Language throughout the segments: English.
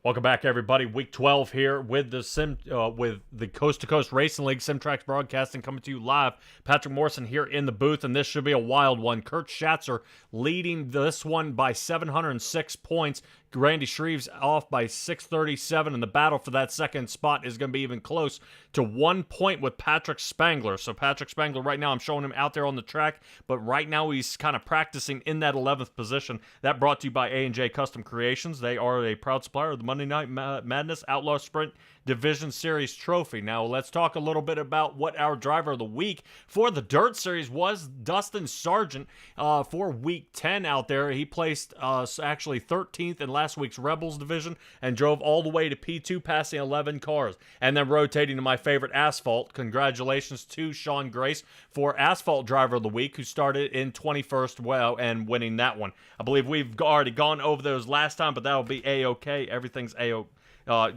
Welcome back, everybody. Week 12 here with the Coast2Coast Racing League Simtrax Broadcasting coming to you live. Patrick Morrison here in the booth, and this should be a wild one. Kurt Schatzer leading this one by 706 points. Randy Shreves off by 637, and the battle for that second spot is going to be even close to 1 point with Patrick Spangler. So Patrick Spangler right now, I'm showing him out there on the track, but right now he's kind of practicing in that 11th position. That brought to you by A&J Custom Creations. They are a proud supplier of the Monday Night Madness Outlaw Sprint Division Series trophy. Now let's talk a little bit about what our driver of the week for the Dirt Series was. Dustin Sargent for week 10 out there. He placed actually 13th in last week's Rebels division and drove all the way to P2, passing 11 cars, and then rotating to my favorite Asphalt. Congratulations to Sean Grace for Asphalt driver of the week, who started in 21st and winning that one. I believe we've already gone over those last time, but that'll be A-OK. Everything's A-OK.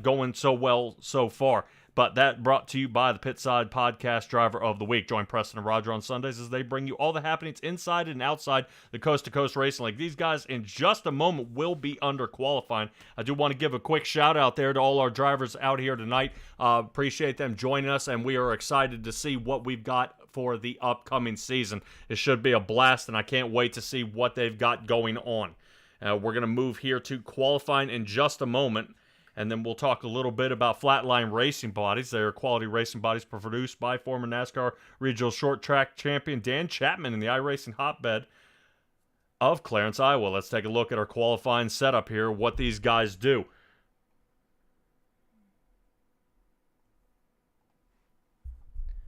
Going so well so far. But that brought to you by the Pitside Podcast Driver of the Week. Join Preston and Roger on Sundays as they bring you all the happenings inside and outside the Coast2Coast Racing League. These guys in just a moment will be under qualifying. I do want to give a quick shout out there to all our drivers out here tonight. Appreciate them joining us, and we are excited to see what we've got for the upcoming season. It should be a blast, and I can't wait to see what they've got going on. We're going to move here to qualifying in just a moment. And then we'll talk a little bit about Flatline Racing Bodies. They are quality racing bodies produced by former NASCAR Regional Short Track Champion Dan Chapman in the iRacing hotbed of Clarence, Iowa. Let's take a look at our qualifying setup here, what these guys do.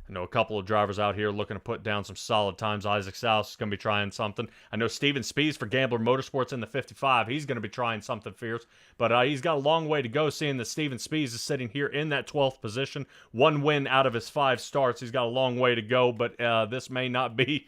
I know a couple of drivers out here looking to put down some solid times. Isaac Salas is going to be trying something. I know Steven Spees for Gambler Motorsports in the 55. He's going to be trying something fierce. But he's got a long way to go, seeing that Steven Spees is sitting here in that 12th position. 1 win out of his 5 starts. He's got a long way to go, but this may not be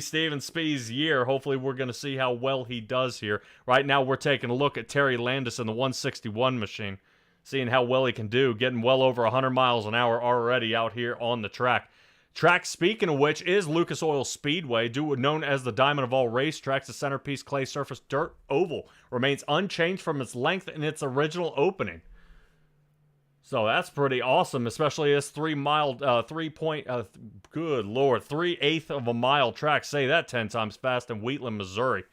Steven Spees' year. Hopefully we're going to see how well he does here. Right now we're taking a look at Terry Landis in the 161 machine. Seeing how well he can do, getting well over 100 miles an hour already out here on the track. Track, speaking of which, is Lucas Oil Speedway, known as the Diamond of all racetracks. The centerpiece clay surface dirt oval remains unchanged from its length in its original opening. So that's pretty awesome, especially this 3/8 of a mile track. Say that 10 times fast in Wheatland, Missouri.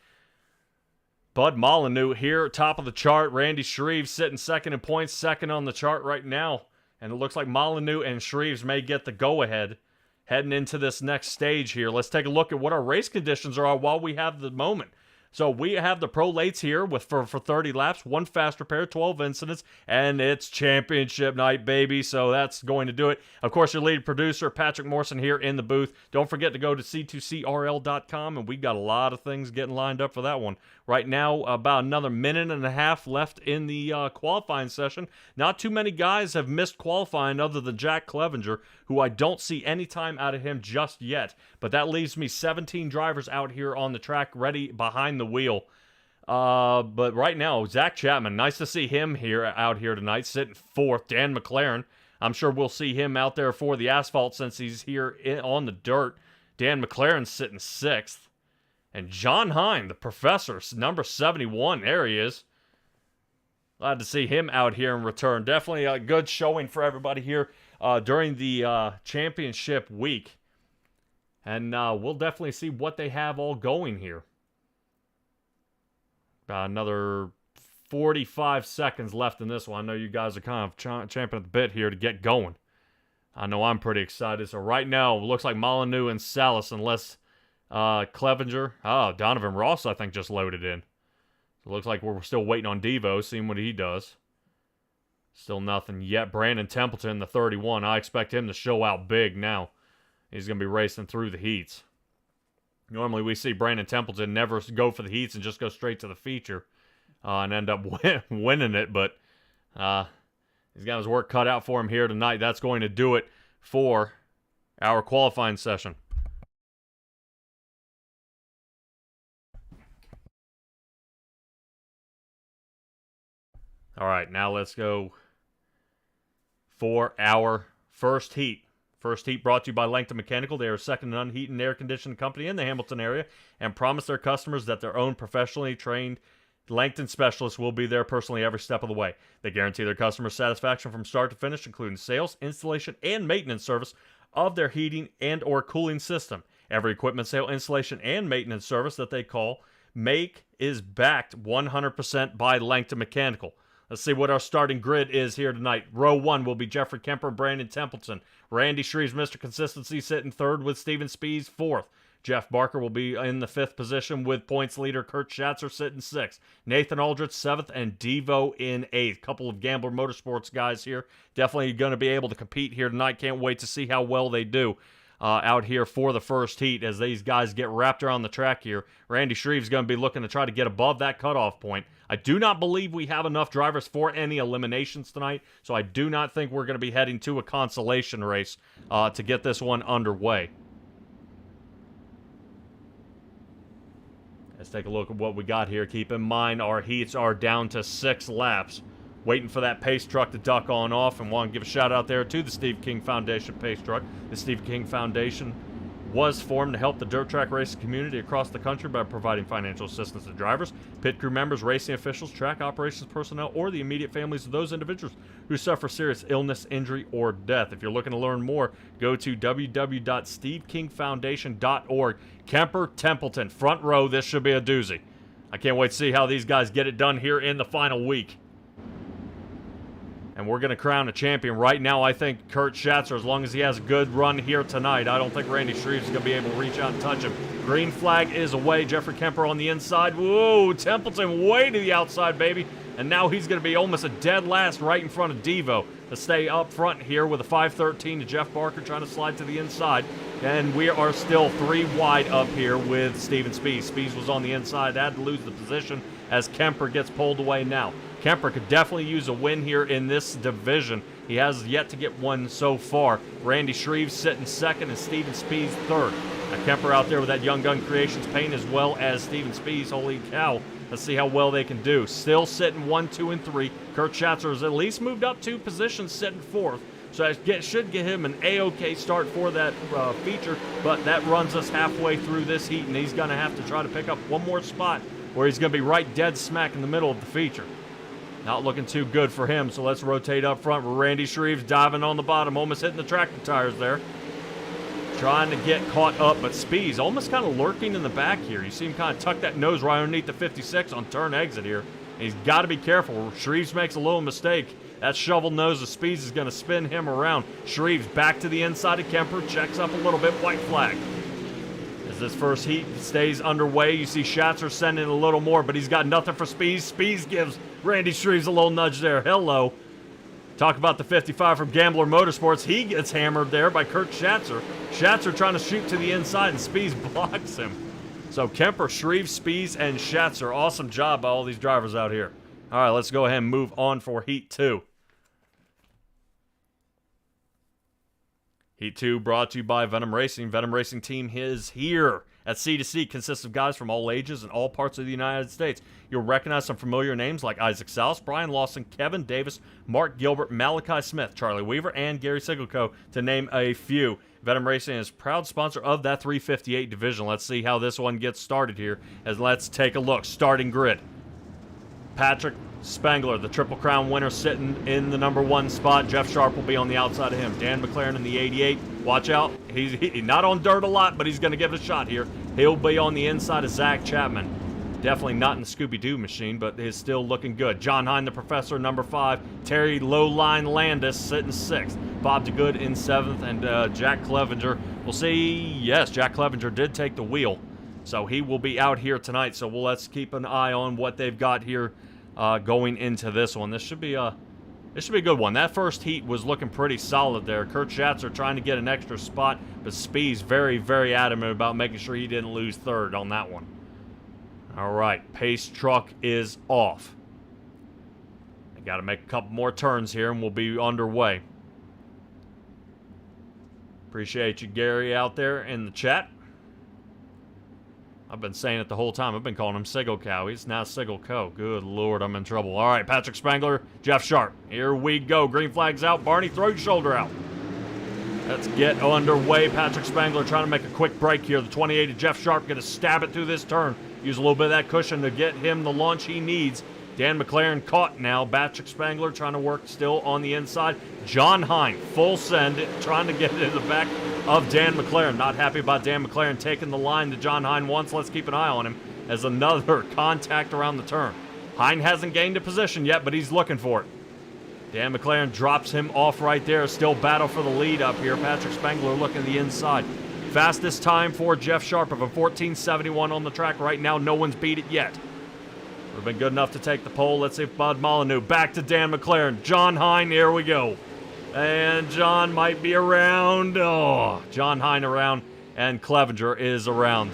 Bud Molyneux here, top of the chart. Randy Shreves sitting second in points, second on the chart right now. And it looks like Molyneux and Shreves may get the go-ahead heading into this next stage here. Let's take a look at what our race conditions are while we have the moment. So we have the Pro Lates here for 30 laps, 1 fast repair, 12 incidents, and it's championship night, baby. So that's going to do it. Of course, your lead producer, Patrick Morrison, here in the booth. Don't forget to go to c2crl.com, and we've got a lot of things getting lined up for that one. Right now, about another minute and a half left in the qualifying session. Not too many guys have missed qualifying other than Jack Clevenger, who I don't see any time out of him just yet. But that leaves me 17 drivers out here on the track ready behind the wheel. But right now, Zach Chapman, nice to see him out here tonight, sitting 4th. Dan McLaren, I'm sure we'll see him out there for the asphalt since he's here on the dirt. Dan McLaren's sitting 6th. And John Hine, the professor, number 71, there he is. Glad to see him out here in return. Definitely a good showing for everybody here during the championship week. And we'll definitely see what they have all going here. About another 45 seconds left in this one. I know you guys are kind of champing at the bit here to get going. I know I'm pretty excited. So right now, it looks like Molyneux and Salas, unless Clevenger. Donovan Ross, I think, just loaded in. So it looks like we're still waiting on Devo, seeing what he does. Still nothing yet. Brandon Templeton, the 31. I expect him to show out big now. He's going to be racing through the heats. Normally we see Brandon Templeton never go for the heats and just go straight to the feature and end up winning it, but he's got his work cut out for him here tonight. That's going to do it for our qualifying session. All right, now let's go for our first heat. First heat brought to you by Langton Mechanical. They are second to none heat and air conditioning company in the Hamilton area and promise their customers that their own professionally trained Langton specialists will be there personally every step of the way. They guarantee their customer satisfaction from start to finish, including sales, installation, and maintenance service of their heating and or cooling system. Every equipment sale, installation, and maintenance service that they make is backed 100% by Langton Mechanical. Let's see what our starting grid is here tonight. Row 1 will be Jeffrey Kemper and Brandon Templeton. Randy Shreves, Mr. Consistency, sitting third with Steven Spees fourth. Jeff Barker will be in the 5th position with points leader Kurt Schatzer sitting 6th. Nathan Aldrich 7th and Devo in 8th. Couple of Gambler Motorsports guys here. Definitely going to be able to compete here tonight. Can't wait to see how well they do out here for the first heat as these guys get wrapped around the track here. Randy Shreves is going to be looking to try to get above that cutoff point. I do not believe we have enough drivers for any eliminations tonight, so I do not think we're going to be heading to a consolation race to get this one underway. Let's take a look at what we got here. Keep in mind our heats are down to 6 laps. Waiting for that pace truck to duck on off, and want to give a shout out there to the Steve King Foundation pace truck. The Steve King Foundation was formed to help the dirt track racing community across the country by providing financial assistance to drivers, pit crew members, racing officials, track operations personnel, or the immediate families of those individuals who suffer serious illness, injury, or death. If you're looking to learn more, go to www.stevekingfoundation.org. Kemper, Templeton, front row. This should be a doozy. I can't wait to see how these guys get it done here in the final week. And we're going to crown a champion. Right now, I think Kurt Schatzer, as long as he has a good run here tonight, I don't think Randy Shreves is going to be able to reach out and touch him. Green flag is away. Jeffrey Kemper on the inside. Whoa, Templeton way to the outside, baby. And now he's going to be almost a dead last right in front of Devo to stay up front here with a 5:13 to Jeff Barker trying to slide to the inside. And we are still 3 wide up here with Steven Spees. Spees was on the inside, had to lose the position as Kemper gets pulled away now. Kemper could definitely use a win here in this division. He has yet to get one so far. Randy Shreves sitting 2nd and Steven Spees 3rd. Now Kemper out there with that Young Gun Creations paint as well as Steven Spees. Holy cow. Let's see how well they can do. Still sitting 1, 2, and 3. Kurt Schatzer has at least moved up 2 positions, sitting 4th. So it should give him an A-OK start for that feature, but that runs us halfway through this heat, and he's going to have to try to pick up one more spot where he's going to be right dead smack in the middle of the feature. Not looking too good for him, so let's rotate up front with Randy Shreves diving on the bottom, almost hitting the tractor tires there. Trying to get caught up, but Spees almost kind of lurking in the back here. You see him kind of tuck that nose right underneath the 56 on turn exit here. And he's got to be careful. Shreves makes a little mistake. That shovel nose of Spees is going to spin him around. Shreves back to the inside of Kemper, checks up a little bit, white flag. As this first heat stays underway, you see Schatzer sending a little more, but he's got nothing for Spees. Spees gives Randy Shreves a little nudge there. Hello. Talk about the 55 from Gambler Motorsports. He gets hammered there by Kurt Schatzer. Schatzer trying to shoot to the inside, and Spees blocks him. So Kemper, Shreves, Spees, and Schatzer. Awesome job by all these drivers out here. All right, let's go ahead and move on for Heat 2. Heat 2 brought to you by Venom Racing. Venom Racing team is here. At C2C consists of guys from all ages and all parts of the United States. You'll recognize some familiar names like Isaac Souse, Brian Lawson, Kevin Davis, Mark Gilbert, Malachi Smith, Charlie Weaver, and Gary Sigelco, to name a few. Venom Racing is proud sponsor of that 358 division. Let's see how this one gets started here, as let's take a look. Starting grid. Patrick Spangler, the Triple Crown winner, sitting in the number 1 spot. Jeff Sharp will be on the outside of him. Dan McLaren in the 88. Watch out. He's not on dirt a lot, but he's going to give it a shot here. He'll be on the inside of Zach Chapman. Definitely not in the Scooby-Doo machine, but is still looking good. John Hine, the Professor, number 5. Terry Lowline Landis sitting 6th. Bob DeGood in 7th, and Jack Clevenger. We'll see. Yes, Jack Clevenger did take the wheel, so he will be out here tonight. So let's keep an eye on what they've got here going into this one. This should be a good one. That first heat was looking pretty solid there. Kurt Schatzer trying to get an extra spot, but Spees very, very adamant about making sure he didn't lose 3rd on that one. All right, pace truck is off. I got to make a couple more turns here, and we'll be underway. Appreciate you, Gary, out there in the chat. I've been saying it the whole time. I've been calling him Sigelcow. He's now Sigelco. Good Lord, I'm in trouble. All right, Patrick Spangler, Jeff Sharp. Here we go. Green flag's out. Barney, throw your shoulder out. Let's get underway. Patrick Spangler trying to make a quick break here. The 28 of Jeff Sharp going to stab it through this turn. use a little bit of that cushion to get him the launch he needs. Dan McLaren caught now. Patrick Spangler trying to work still on the inside. John Hine, full send, trying to get it in the back of Dan McLaren. Not happy about Dan McLaren taking the line to John Hine once. Let's keep an eye on him as another contact around the turn. Hine hasn't gained a position yet, but he's looking for it. Dan McLaren drops him off right there. Still battle for the lead up here. Patrick Spangler looking at the inside. Fastest time for Jeff Sharp of a 14:71 on the track right now. No one's beat it yet. Would have been good enough to take the pole. Let's see if Bud Molyneux. Back to Dan McLaren. John Hine, here we go. And John might be around. Oh, John Hine around, and Clevenger is around.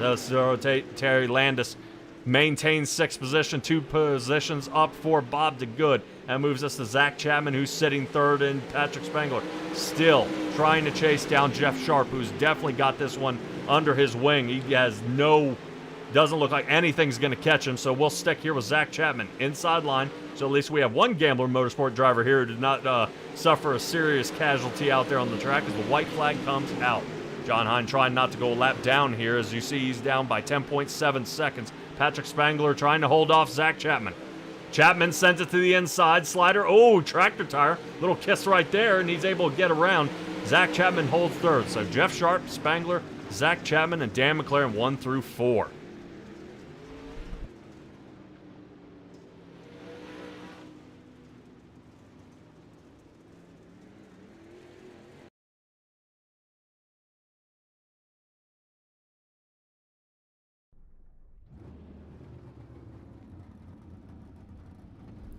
Terry Landis maintains 6th position, 2 positions up for Bob DeGood. And moves us to Zach Chapman, who's sitting 3rd, and Patrick Spangler still trying to chase down Jeff Sharp, who's definitely got this one under his wing. He has doesn't look like anything's going to catch him, so we'll stick here with Zach Chapman inside line. So at least we have one Gambler Motorsport driver here who did not suffer a serious casualty out there on the track as the white flag comes out. John Hine trying not to go a lap down here. As you see, he's down by 10.7 seconds. Patrick Spangler trying to hold off Zach Chapman. Chapman sends it to the inside slider. Oh, tractor tire. Little kiss right there, and he's able to get around. Zach Chapman holds 3rd. So Jeff Sharp, Spangler, Zach Chapman, and Dan McLaren 1 through 4.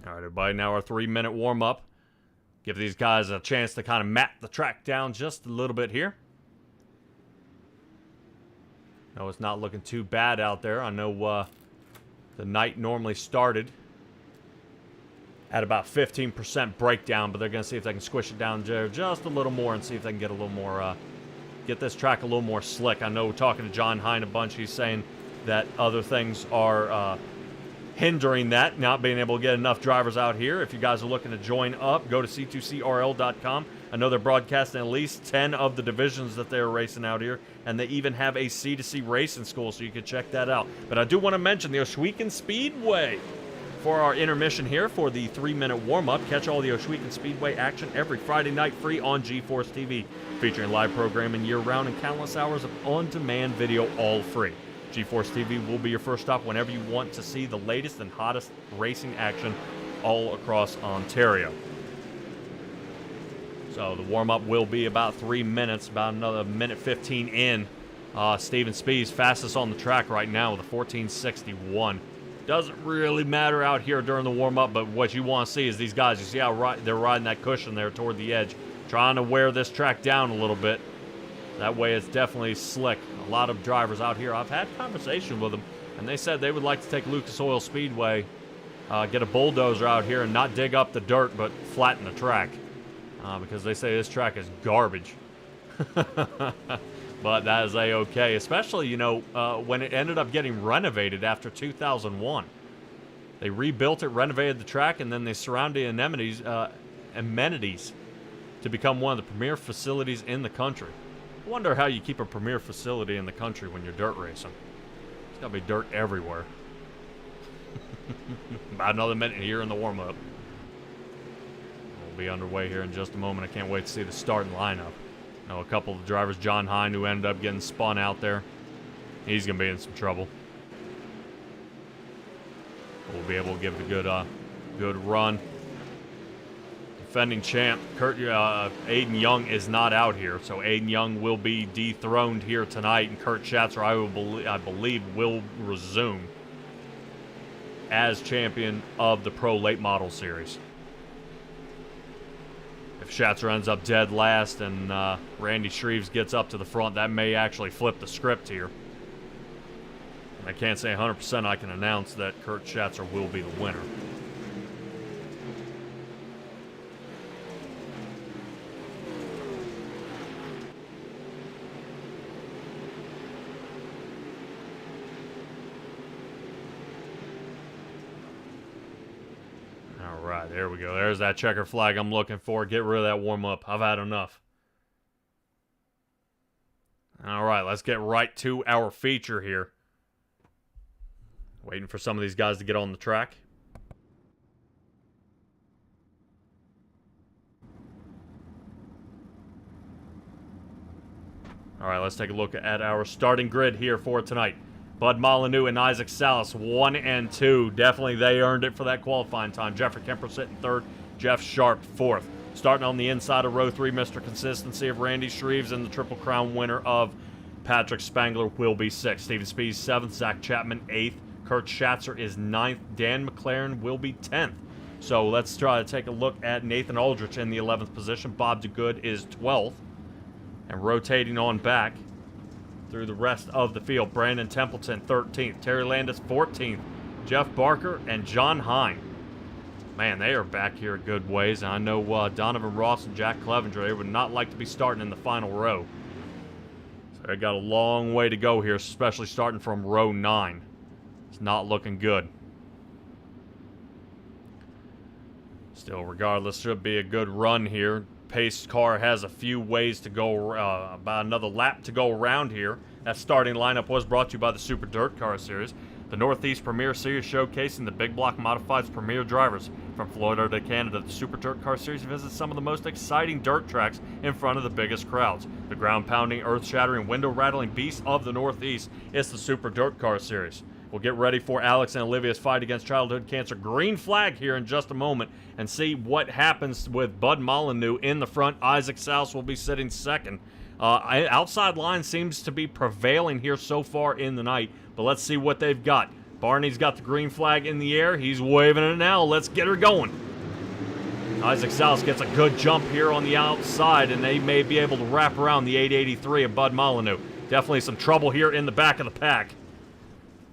All right, everybody, now our 3-minute warm-up. Give these guys a chance to kind of map the track down just a little bit here. No, it's not looking too bad out there. I know the night normally started at about 15% breakdown, but they're going to see if they can squish it down there just a little more and see if they can get a little more, get this track a little more slick. I know talking to John Hine a bunch, he's saying that other things are hindering that, not being able to get enough drivers out here. If you guys are looking to join up, go to c2crl.com. I know they're broadcasting at least 10 of the divisions that they're racing out here, and they even have a C2C racing school, so you can check that out. But I do want to mention the Wheatland Speedway for our intermission here for the 3-minute warm-up. Catch all the Wheatland Speedway action every Friday night free on GeForce TV, featuring live programming year-round and countless hours of on-demand video, all free. GeForce TV will be your first stop whenever you want to see the latest and hottest racing action all across Ontario. So the warm-up will be about 3 minutes, about another minute 15 in. Steven Speed's fastest on the track right now with a 14:61. Doesn't really matter out here during the warm-up, but what you want to see is these guys. You see how they're riding that cushion there toward the edge, trying to wear this track down a little bit. That way it's definitely slick. A lot of drivers out here, I've had conversation with them, and they said they would like to take Lucas Oil Speedway, get a bulldozer out here and not dig up the dirt, but flatten the track. Because they say this track is garbage. But that is a-okay, especially, you know, when it ended up getting renovated after 2001. They rebuilt it, renovated the track, and then they surrounded amenities to become one of the premier facilities in the country. I wonder how you keep a premier facility in the country when you're dirt racing. There's got to be dirt everywhere. About another minute here in the warm-up. We'll be underway here in just a moment. I can't wait to see the starting lineup. I know a couple of the drivers, John Hine, who ended up getting spun out there. He's going to be in some trouble. We'll be able to give it a good run. Defending champ Aiden Young is not out here, so Aiden Young will be dethroned here tonight, and Kurt Schatzer, I believe, will resume as champion of the Pro Late Model Series. If Schatzer ends up dead last and Randy Shreves gets up to the front, that may actually flip the script here. I can't say 100% I can announce that Kurt Schatzer will be the winner. Alright, there we go. There's that checker flag I'm looking for. Get rid of that warm-up. I've had enough. Alright, let's get right to our feature here. Waiting for some of these guys to get on the track. All right, let's take a look at our starting grid here for tonight. Bud Molyneux and Isaac Salas, 1 and 2. Definitely they earned it for that qualifying time. Jeffrey Kemper sitting third, Jeff Sharp fourth. Starting on the inside of row 3, Mr. Consistency of Randy Shreves, and the Triple Crown winner of Patrick Spangler will be 6th. Steven Spees 7th, Zach Chapman 8th, Kurt Schatzer is 9th, Dan McLaren will be 10th. So let's try to take a look at Nathan Aldrich in the 11th position. Bob DeGood is 12th. And rotating on back through the rest of the field, Brandon Templeton 13th, Terry Landis 14th, Jeff Barker, and John Hine. Man, they are back here a good ways, and I know Donovan Ross and Jack Clevenger, they would not like to be starting in the final row. So they got a long way to go here, especially starting from row 9. It's not looking good. Still, regardless, should be a good run here. Pace car has a few ways to go, about another lap to go around here. That starting lineup was brought to you by the Super Dirt Car Series, the Northeast Premier Series showcasing the big block modifieds premier drivers. From Florida to Canada, the Super Dirt Car Series visits some of the most exciting dirt tracks in front of the biggest crowds. The ground-pounding, earth-shattering, window-rattling beast of the Northeast is the Super Dirt Car Series. We'll get ready for Alex and Olivia's fight against childhood cancer. Green flag here in just a moment and see what happens with Bud Molyneux in the front. Isaac Salas will be sitting second. Outside line seems to be prevailing here so far in the night, but let's see what they've got. Barney's got the green flag in the air. He's waving it now. Let's get her going. Isaac Salas gets a good jump here on the outside, and they may be able to wrap around the 883 of Bud Molyneux. Definitely some trouble here in the back of the pack.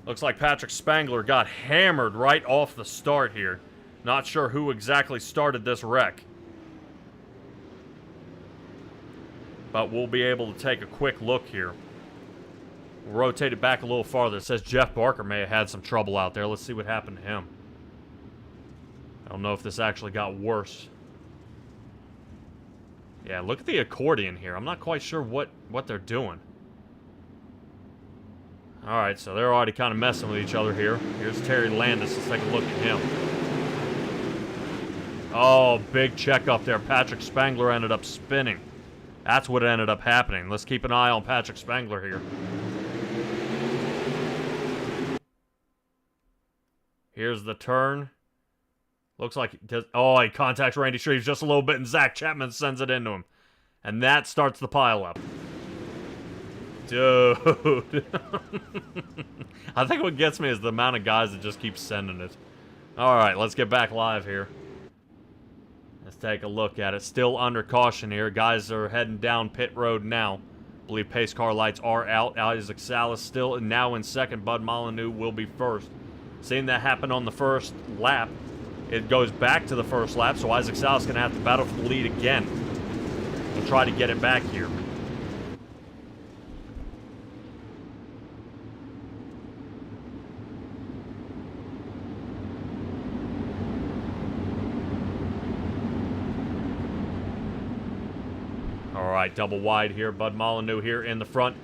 Looks like Patrick Spangler got hammered right off the start here. Not sure who exactly started this wreck. But we'll be able to take a quick look here. We'll rotate it back a little farther. It says Jeff Barker may have had some trouble out there. Let's see what happened to him. I don't know if this actually got worse. Yeah, look at the accordion here. I'm not quite sure what they're doing. Alright, so they're already kind of messing with each other here. Here's Terry Landis. Let's take a look at him. Oh, big check up there. Patrick Spangler ended up spinning. That's what ended up happening. Let's keep an eye on Patrick Spangler here. Here's the turn. Looks like it does. Oh, he contacts Randy Shreves just a little bit, and Zach Chapman sends it into him. And that starts the pileup. Dude. I think what gets me is the amount of guys that just keep sending it. Alright, let's get back live here. Let's take a look at it. Still under caution here. Guys are heading down pit road now. I believe pace car lights are out. Isaac Salas still now in second. Bud Molyneux will be first. Seeing that happen on the first lap, it goes back to the first lap, so Isaac Salas is going to have to battle for the lead again. We'll try to get it back here. Alright, double wide here. Bud Molyneux here in the front.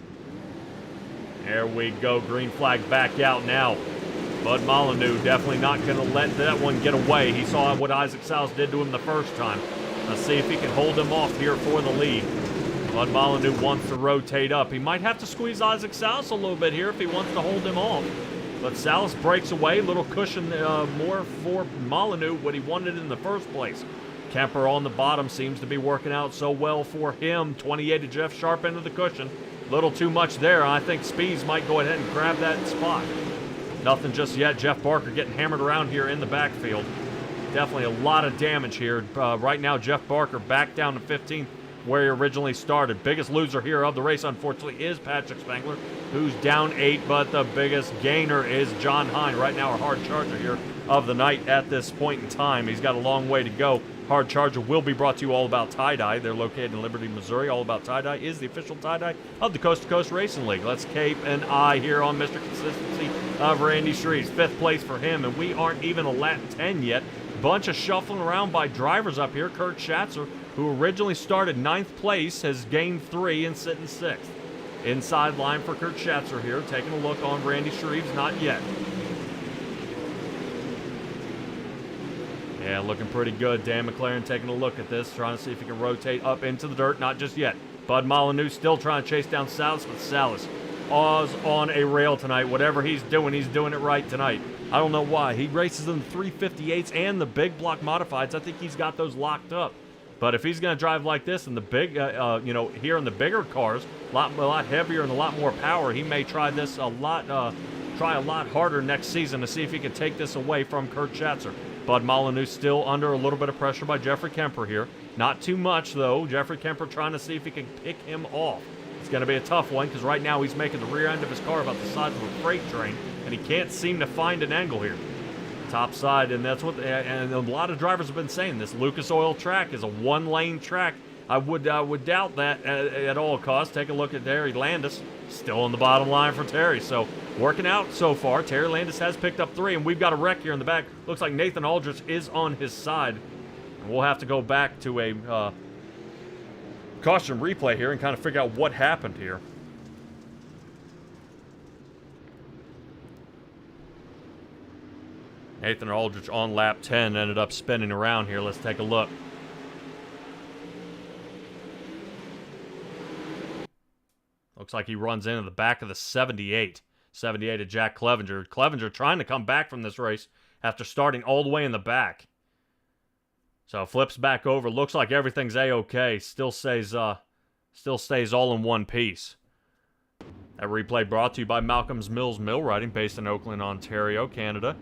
There we go. Green flag back out now. Bud Molyneux definitely not going to let that one get away. He saw what Isaac Salas did to him the first time. Let's see if he can hold him off here for the lead. Bud Molyneux wants to rotate up. He might have to squeeze Isaac Salas a little bit here if he wants to hold him off. But Salas breaks away. Little cushion more for Molyneux, what he wanted in the first place. Kemper on the bottom seems to be working out so well for him. 28 to Jeff Sharp into the cushion. Little too much there. I think Speeds might go ahead and grab that spot. Nothing just yet. Jeff Barker getting hammered around here in the backfield. Definitely a lot of damage here. Right now, Jeff Barker back down to 15th where he originally started. Biggest loser here of the race, unfortunately, is Patrick Spangler, who's down 8, but the biggest gainer is John Hine. Right now, a hard charger here of the night at this point in time. He's got a long way to go. Hard Charger will be brought to you all about tie-dye. They're located in Liberty, Missouri. All About Tie-Dye is the official tie-dye of the Coast2Coast Racing League. Let's keep an eye here on Mr. Consistency of Randy Shreves. 5th place for him, and we aren't even a lap 10 yet. Bunch of shuffling around by drivers up here. Kurt Schatzer, who originally started 9th place, has gained 3 and sitting 6th. Inside line for Kurt Schatzer here. Taking a look on Randy Shreves, not yet. Yeah, looking pretty good. Dan McLaren taking a look at this, trying to see if he can rotate up into the dirt. Not just yet. Bud Molyneux still trying to chase down Salas, but Salas is on a rail tonight. Whatever he's doing it right tonight. I don't know why. He races in the 358s and the big block modifieds. I think he's got those locked up. But if he's going to drive like this in the big, here in the bigger cars, a lot heavier and a lot more power, he may try this a lot harder next season to see if he can take this away from Kurt Schatzer. Bud Molyneux still under a little bit of pressure by Jeffrey Kemper here. Not too much, though. Jeffrey Kemper trying to see if he can pick him off. It's going to be a tough one because right now he's making the rear end of his car about the size of a freight train, and he can't seem to find an angle here. Topside, and that's what, and a lot of drivers have been saying, this Lucas Oil track is a one-lane track. I would doubt that at all costs. Take a look at Terry Landis, still on the bottom line for Terry. So working out so far. Terry Landis has picked up 3, and we've got a wreck here in the back. Looks like Nathan Aldrich is on his side. And we'll have to go back to a caution replay here and kind of figure out what happened here. Nathan Aldrich on lap 10 ended up spinning around here. Let's take a look. Looks like he runs into the back of the 78. 78 of Jack Clevenger. Clevenger trying to come back from this race after starting all the way in the back. So flips back over. Looks like everything's A-okay. Still stays all in one piece. That replay brought to you by Malcolm's Mills Millwrighting, based in Oakland, Ontario, Canada.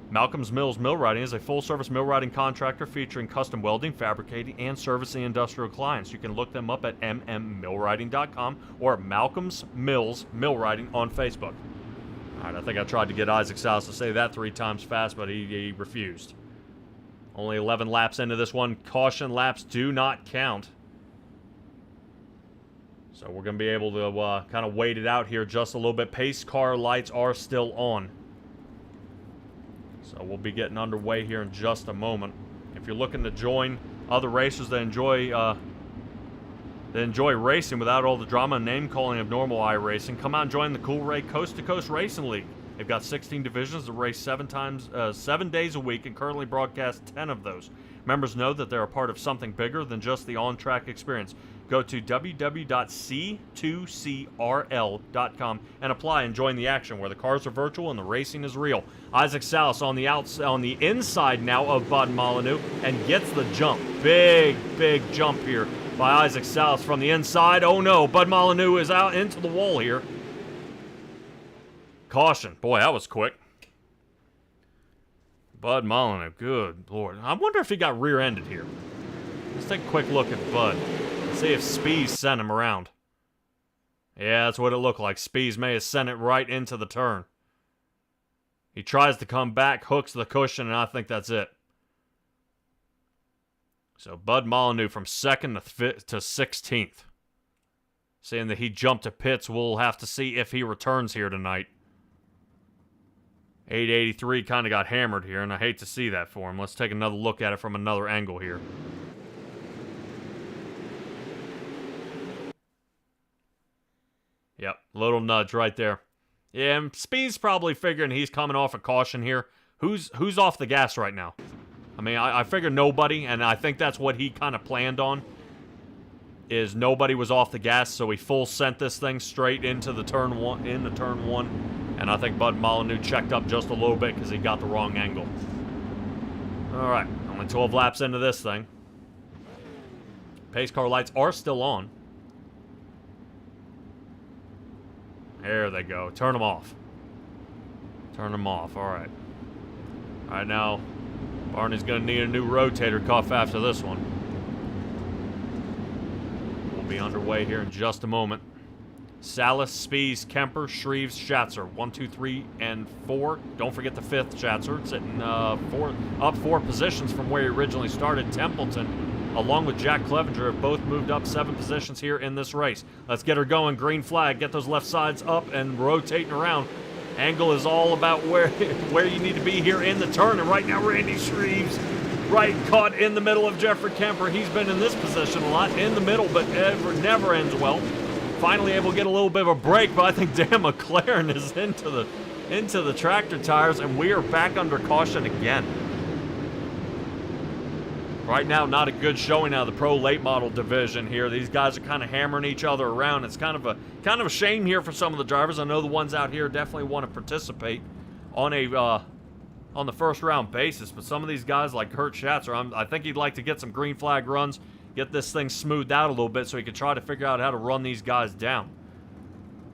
Malcolm's Mills Millwrighting is a full-service millwrighting contractor featuring custom welding, fabricating, and servicing industrial clients. You can look them up at mmmillwrighting.com or Malcolm's Mills Millwrighting on Facebook. All right, I think I tried to get Isaac Salas to say that 3 times fast, but he refused. Only 11 laps into this one. Caution laps do not count. So we're going to be able to kind of wait it out here just a little bit. Pace car lights are still on. So we'll be getting underway here in just a moment. If you're looking to join other racers that enjoy racing without all the drama and name calling of normal iRacing, come out and join the Cool Ray Coast2Coast Racing League. They've got 16 divisions that race 7 days a week and currently broadcast 10 of those. Members know that they're a part of something bigger than just the on-track experience. Go to www.c2crl.com and apply and join the action where the cars are virtual and the racing is real. Isaac Salas on the inside now of Bud Molyneux and gets the jump. Big jump here by Isaac Salas from the inside. Oh no, Bud Molyneux is out into the wall here. Caution. Boy, that was quick. Bud Molyneux, good Lord. I wonder if he got rear-ended here. Let's take a quick look at Bud. See if Spees sent him around. Yeah, that's what it looked like. Spees may have sent it right into the turn. He tries to come back, hooks the cushion, and I think that's it. So Bud Molyneux from 2nd to 16th. Saying that he jumped to pits, we'll have to see if he returns here tonight. 883 kind of got hammered here, and I hate to see that for him. Let's take another look at it from another angle here. Yep, little nudge right there. Yeah, and Speed's probably figuring he's coming off a caution here. Who's off the gas right now? I mean, I figure nobody, and I think that's what he kind of planned on, is nobody was off the gas, so he full sent this thing straight into the turn one, and I think Bud Molyneux checked up just a little bit because he got the wrong angle. All right, only 12 laps into this thing. Pace car lights are still on. There they go. Turn them off. Turn them off. All right. All right, now Barney's going to need a new rotator cuff after this one. We'll be underway here in just a moment. Salas, Spees, Kemper, Shreves, Schatzer. 1, 2, 3, and 4. Don't forget the 5th Schatzer. Sitting up 4 positions from where he originally started. Templeton, along with Jack Clevenger, have both moved up 7 positions here in this race. Let's get her going. Green flag. Get those left sides up and rotating around. Angle is all about where you need to be here in the turn. And right now, Randy Shreves right caught in the middle of Jeffrey Kemper. He's been in this position a lot, in the middle, but never ends well. Finally able to get a little bit of a break, but I think Dan McLaren is into the tractor tires, and we are back under caution again. Right now, not a good showing out of the pro late model division here. These guys are kind of hammering each other around. It's kind of a shame here for some of the drivers. I know the ones out here definitely want to participate on the first round basis, but some of these guys like Kurt Schatzer, I think he'd like to get some green flag runs, get this thing smoothed out a little bit so he can try to figure out how to run these guys down.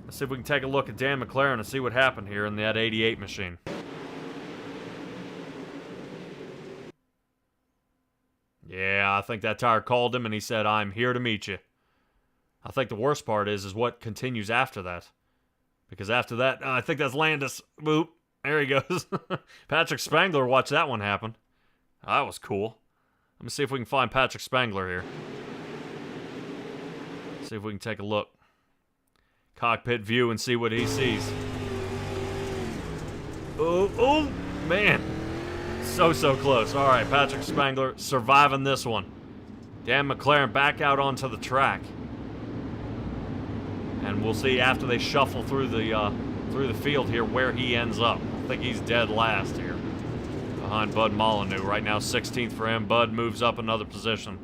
Let's see if we can take a look at Dan McLaren and see what happened here in that 88 machine. Yeah, I think that tire called him and he said, "I'm here to meet you." I think the worst part is what continues after that. Because after that, I think that's Landis. Boop. There he goes. Patrick Spangler watched that one happen. That was cool. Let me see if we can find Patrick Spangler here. See if we can take a look. Cockpit view and see what he sees. Oh, man. So close. All right, Patrick Spangler surviving this one. Dan McLaren back out onto the track. And we'll see after they shuffle through the field here where he ends up. I think he's dead last here. Behind Bud Molyneux. Right now, 16th for him. Bud moves up another position.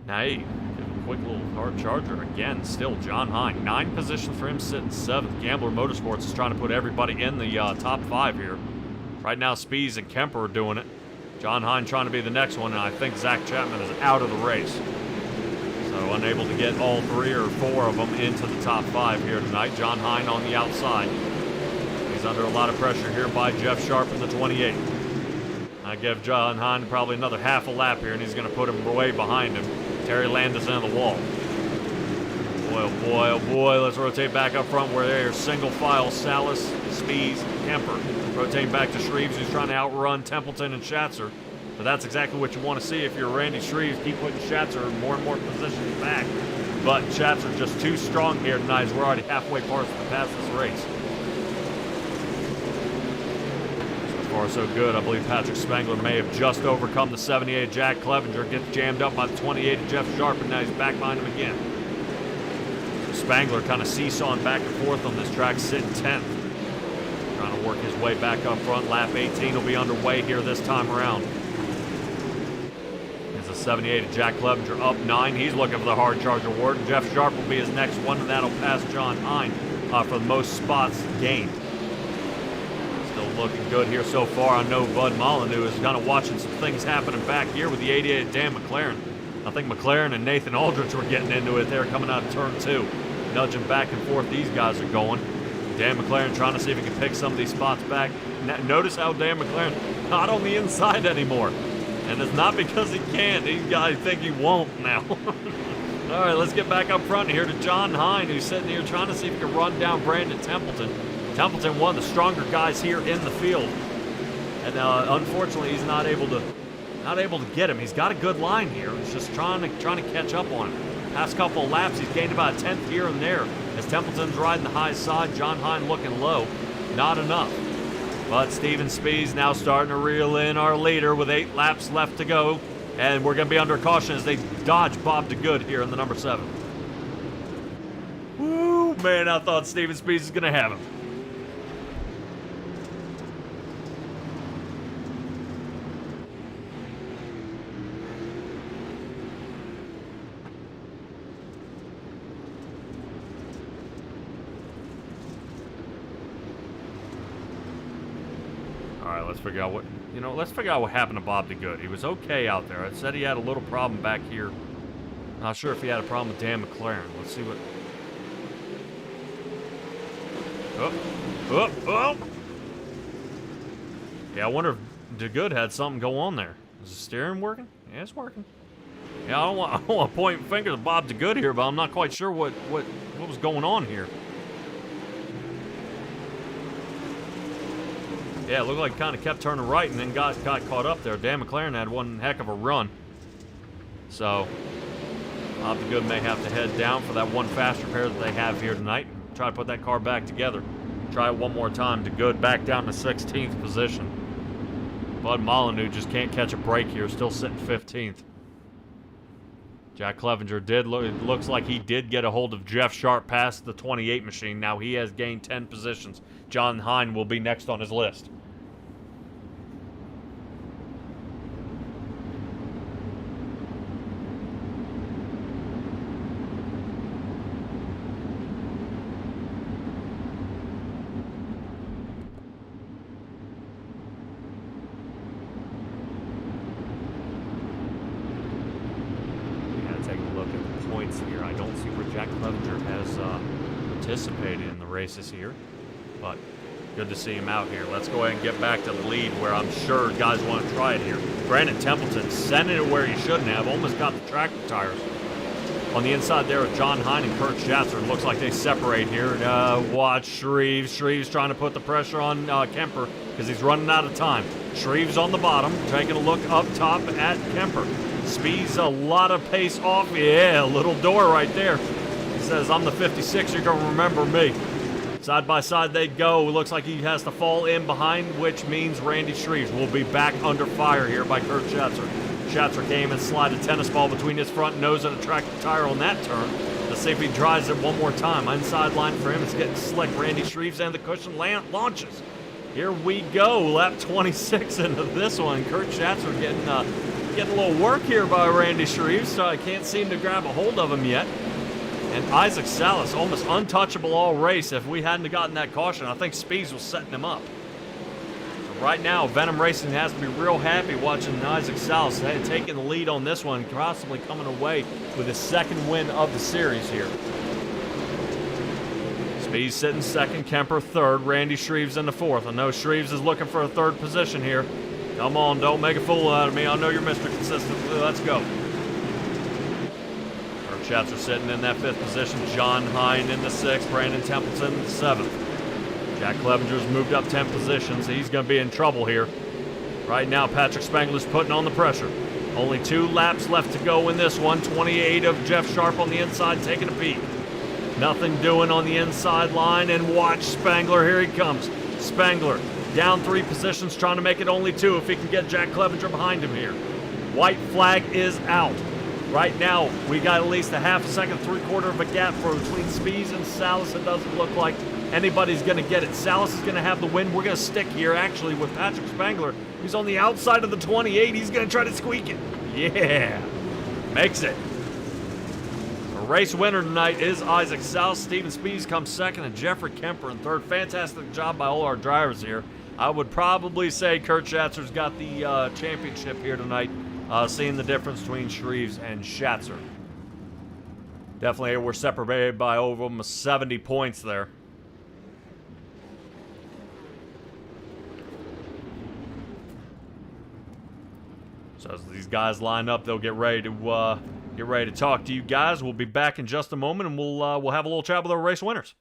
Now, hey, give him a quick little hard charger again. Still, John Hine. 9 positions for him, sitting 7th. Gambler Motorsports is trying to put everybody in the top 5 here. Right now, Spies and Kemper are doing it. John Hine trying to be the next one, and I think Zach Chapman is out of the race. So unable to get all 3 or 4 of them into the top 5 here tonight. John Hine on the outside. He's under a lot of pressure here by Jeff Sharp in the 28. I give John Hine probably another half a lap here, and he's going to put him way behind him. Terry Landis in the wall. Boy, oh boy, oh boy. Let's rotate back up front where they're single file. Salas, Spies, Kemper. Rotating back to Shreves, who's trying to outrun Templeton and Schatzer. But that's exactly what you want to see if you're Randy Shreves. Keep putting Schatzer in more and more positions back. But Schatzer just too strong here tonight as we're already halfway past this race. So far, so good. I believe Patrick Spangler may have just overcome the 78 Jack Clevenger, gets jammed up by the 28 of Jeff Sharp, and now he's back behind him again. So Spangler kind of seesawing back and forth on this track, sitting 10th. Trying to work his way back up front. Lap 18 will be underway here this time around. There's a 78 of Jack Clevenger up 9. He's looking for the hard charge award. And Jeff Sharp will be his next one, and that'll pass John Hine for the most spots gained. Still looking good here so far. I know Bud Molyneux is kind of watching some things happening back here with the 88 of Dan McLaren. I think McLaren and Nathan Aldrich were getting into it there coming out of turn 2. Nudging back and forth, these guys are going. Dan McLaren trying to see if he can pick some of these spots back. Notice how Dan McLaren not on the inside anymore. And it's not because he can't. These guys think he won't now. All right, let's get back up front here to John Hine, who's sitting here trying to see if he can run down Brandon Templeton. Templeton, one of the stronger guys here in the field. And unfortunately, he's not able to get him. He's got a good line here. He's just trying to catch up on him. Past couple of laps, he's gained about a 10th here and there. As Templeton's riding the high side, John Hine looking low. Not enough. But Steven Spies now starting to reel in our leader with 8 laps left to go. And we're going to be under caution as they dodge Bob DeGood here in the number 7. Woo, man, I thought Steven Spies was going to have him. Let's figure out what happened to Bob DeGood. He was okay out there. I said he had a little problem back here. Not sure if he had a problem with Dan McLaren. Let's see what... Oh! Yeah, I wonder if DeGood had something go on there. Is the steering working? Yeah, it's working. Yeah, I don't want to point fingers at Bob DeGood here, but I'm not quite sure what was going on here. Yeah, it looked like he kind of kept turning right and then got caught up there. Dan McLaren had one heck of a run. So, Bob DeGood may have to head down for that one faster pair that they have here tonight. Try to put that car back together. Try it one more time. DeGood back down to 16th position. Bud Molyneux just can't catch a break here. Still sitting 15th. Jack Clevenger looks like he did get a hold of Jeff Sharp past the 28 machine. Now he has gained 10 positions. John Hine will be next on his list. points here. I don't see where Jack Clevenger has participated in the races here, but good to see him out here. Let's go ahead and get back to the lead where I'm sure guys want to try it here. Brandon Templeton sending it where he shouldn't have. Almost got the tractor tires. On the inside there with John Hine and Kurt Schatzer. Looks like they separate here. Watch Shreves. Shreves trying to put the pressure on Kemper because he's running out of time. Shreves on the bottom, taking a look up top at Kemper. Speeds a lot of pace off. Yeah, a little door right there. He says, I'm the 56, you're going to remember me. Side by side they go. Looks like he has to fall in behind, which means Randy Shreves will be back under fire here by Kurt Schatzer. Schatzer came and slid a tennis ball between his front nose and a tractor tire on that turn. Let's see if he tries it one more time. Inside line for him. It's getting slick. Randy Shreves and the cushion launches. Here we go. Lap 26 into this one. Kurt Schatzer getting a little work here by Randy Shreves, so I can't seem to grab a hold of him yet. And Isaac Salas almost untouchable all race. If we hadn't gotten that caution, I think Spees was setting him up. Right now, Venom Racing has to be real happy watching Isaac Salas taking the lead on this one, possibly coming away with his second win of the series here. Speed sitting second, Kemper third, Randy Shreves in the fourth. I know Shreves is looking for a third position here. Come on, don't make a fool out of me. I know you're Mr. Consistent. Let's go. Kurt Schatzer sitting in that fifth position. John Hine in the sixth, Brandon Templeton seventh. Jack Clevenger's moved up 10 positions. He's going to be in trouble here. Right now, Patrick Spangler's putting on the pressure. Only 2 laps left to go in this one. 28 of Jeff Sharp on the inside taking a peek. Nothing doing on the inside line, and watch Spangler. Here he comes. Spangler down 3 positions, trying to make it only 2 if he can get Jack Clevenger behind him here. White flag is out. Right now, we got at least a half a second, 3/4 of a gap between Spees and Salas. It doesn't look like anybody's going to get it. Salas is going to have the win. We're going to stick here, actually, with Patrick Spangler. He's on the outside of the 28. He's going to try to squeak it. Yeah. Makes it. The race winner tonight is Isaac Salas. Steven Spees comes second, and Jeffrey Kemper in third. Fantastic job by all our drivers here. I would probably say Kurt Schatzer's got the championship here tonight, seeing the difference between Shreves and Schatzer. Definitely, we're separated by over almost 70 points there. So as these guys line up, they'll get ready to talk to you guys. We'll be back in just a moment, and we'll have a little chat with our race winners.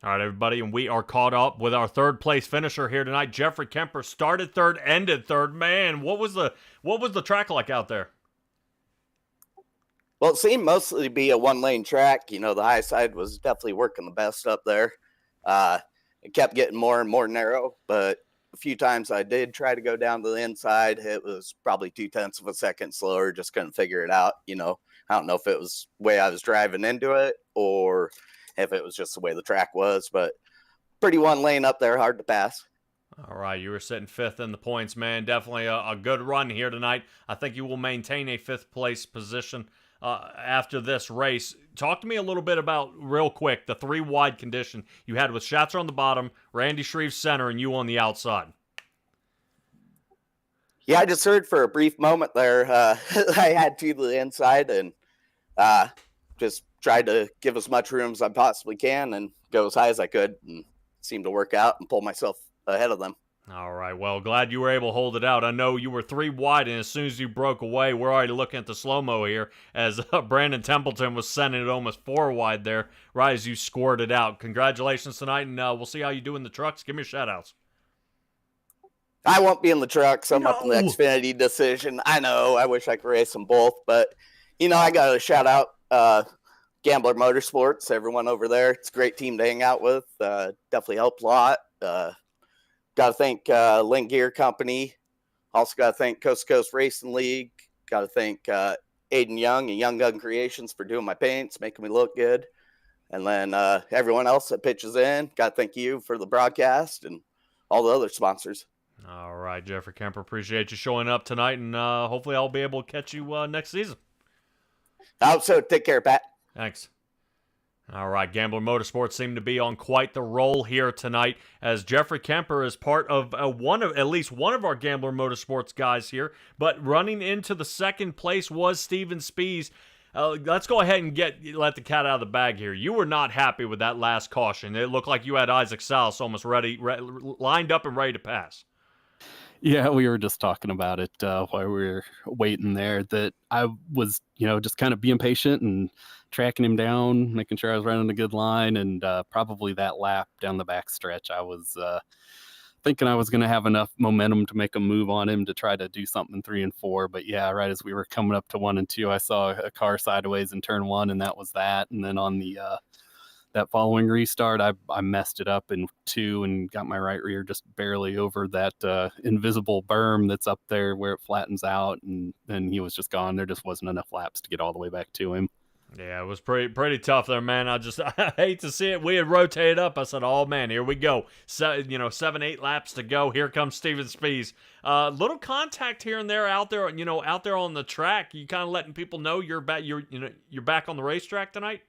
All right, everybody, and we are caught up with our third place finisher here tonight. Jeffrey Kemper started third, ended third. Man, what was the track like out there? Well, it seemed mostly to be a one-lane track. You know, the high side was definitely working the best up there. It kept getting more and more narrow, but a few times I did try to go down to the inside. It was probably 0.2 of a second slower. Just couldn't figure it out. You know, I don't know if it was the way I was driving into it or if it was just the way the track was, but pretty one lane up there, hard to pass. All right, you were sitting fifth in the points, man. Definitely a good run here tonight. I think you will maintain a fifth place position after this race. Talk to me a little bit about, real quick, the 3 wide condition you had with Schatzer on the bottom, Randy Shreve center, and you on the outside. Yeah, I just heard for a brief moment there. I had 2 to the inside and just tried to give as much room as I possibly can and go as high as I could, and seemed to work out and pull myself ahead of them. All right, well, glad you were able to hold it out. I know you were 3 wide, and as soon as you broke away, we're already looking at the slow-mo here as Brandon Templeton was sending it almost 4 wide there right as you scored it out. Congratulations tonight, and we'll see how you do in the trucks. Give me your shout-outs. I won't be in the trucks. I'm up in the Xfinity decision. I know. I wish I could race them both, but, I got to shout out Gambler Motorsports, everyone over there. It's a great team to hang out with. Definitely helped a lot. Got to thank Lynn Gear Company. Also got to thank Coast2Coast Racing League. Got to thank Aiden Young and Young Gun Creations for doing my paints, making me look good. And then everyone else that pitches in. Got to thank you for the broadcast and all the other sponsors. All right, Jeffrey Kemper, appreciate you showing up tonight, and hopefully I'll be able to catch you next season. I hope so. Take care, Pat. Thanks. All right, Gambler Motorsports seem to be on quite the roll here tonight, as Jeffrey Kemper is part of at least one of our Gambler Motorsports guys here. But running into the second place was Steven Spies. Let's go ahead and let the cat out of the bag here. You were not happy with that last caution. It looked like you had Isaac Salas almost lined up and ready to pass. Yeah, we were just talking about it while we were waiting there, that I was, just kind of being patient and tracking him down, making sure I was running a good line. And probably that lap down the back stretch, I was thinking I was going to have enough momentum to make a move on him to try to do something in 3 and 4. But yeah, right as we were coming up to 1 and 2, I saw a car sideways in turn 1, and that was that. And then on the that following restart, I messed it up in 2 and got my right rear just barely over that invisible berm that's up there where it flattens out, and then he was just gone. There just wasn't enough laps to get all the way back to him. Yeah, it was pretty tough there, man. I hate to see it. We had rotated up. I said, oh, man, here we go. 7, 8 laps to go. Here comes Steven Spies. Little contact here and there out there, out there on the track. You kind of letting people know you're back on the racetrack tonight?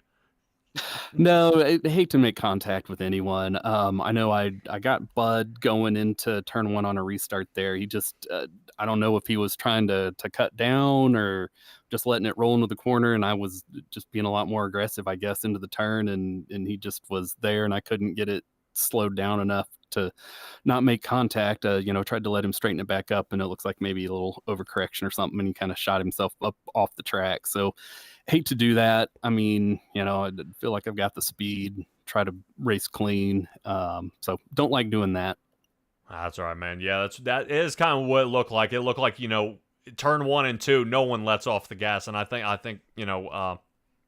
No, I hate to make contact with anyone. I know I got Bud going into turn 1 on a restart there. He just, I don't know if he was trying to cut down or just letting it roll into the corner, and I was just being a lot more aggressive, I guess, into the turn, and he just was there, and I couldn't get it slowed down enough to not make contact. Tried to let him straighten it back up, and it looks like maybe a little overcorrection or something, and he kind of shot himself up off the track. So hate to do that. I mean, I feel like I've got the speed, try to race clean. So don't like doing that. That's all right, man. Yeah, that is kind of what it looked like. It looked like, turn 1 and 2, no one lets off the gas, and I think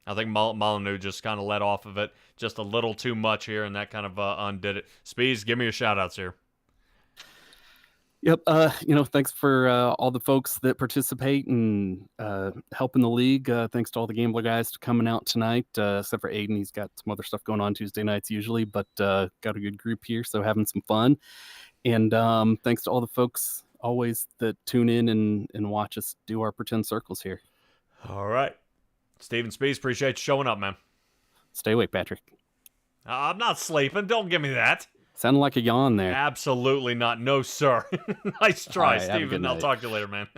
Molyneux just kind of let off of it just a little too much here, and that kind of undid it. Speeds, give me your shout-outs here. Yep. Thanks for all the folks that participate and helping the league. Thanks to all the Gambler guys for coming out tonight, except for Aiden. He's got some other stuff going on Tuesday nights usually, but got a good group here, so having some fun. And thanks to all the folks always that tune in and watch us do our pretend circles here. All right. Steven Spies, appreciate you showing up, man. Stay awake, Patrick. I'm not sleeping. Don't give me that. Sounded like a yawn there. Absolutely not. No, sir. Nice try, right, Steven. I'll talk to you later, man.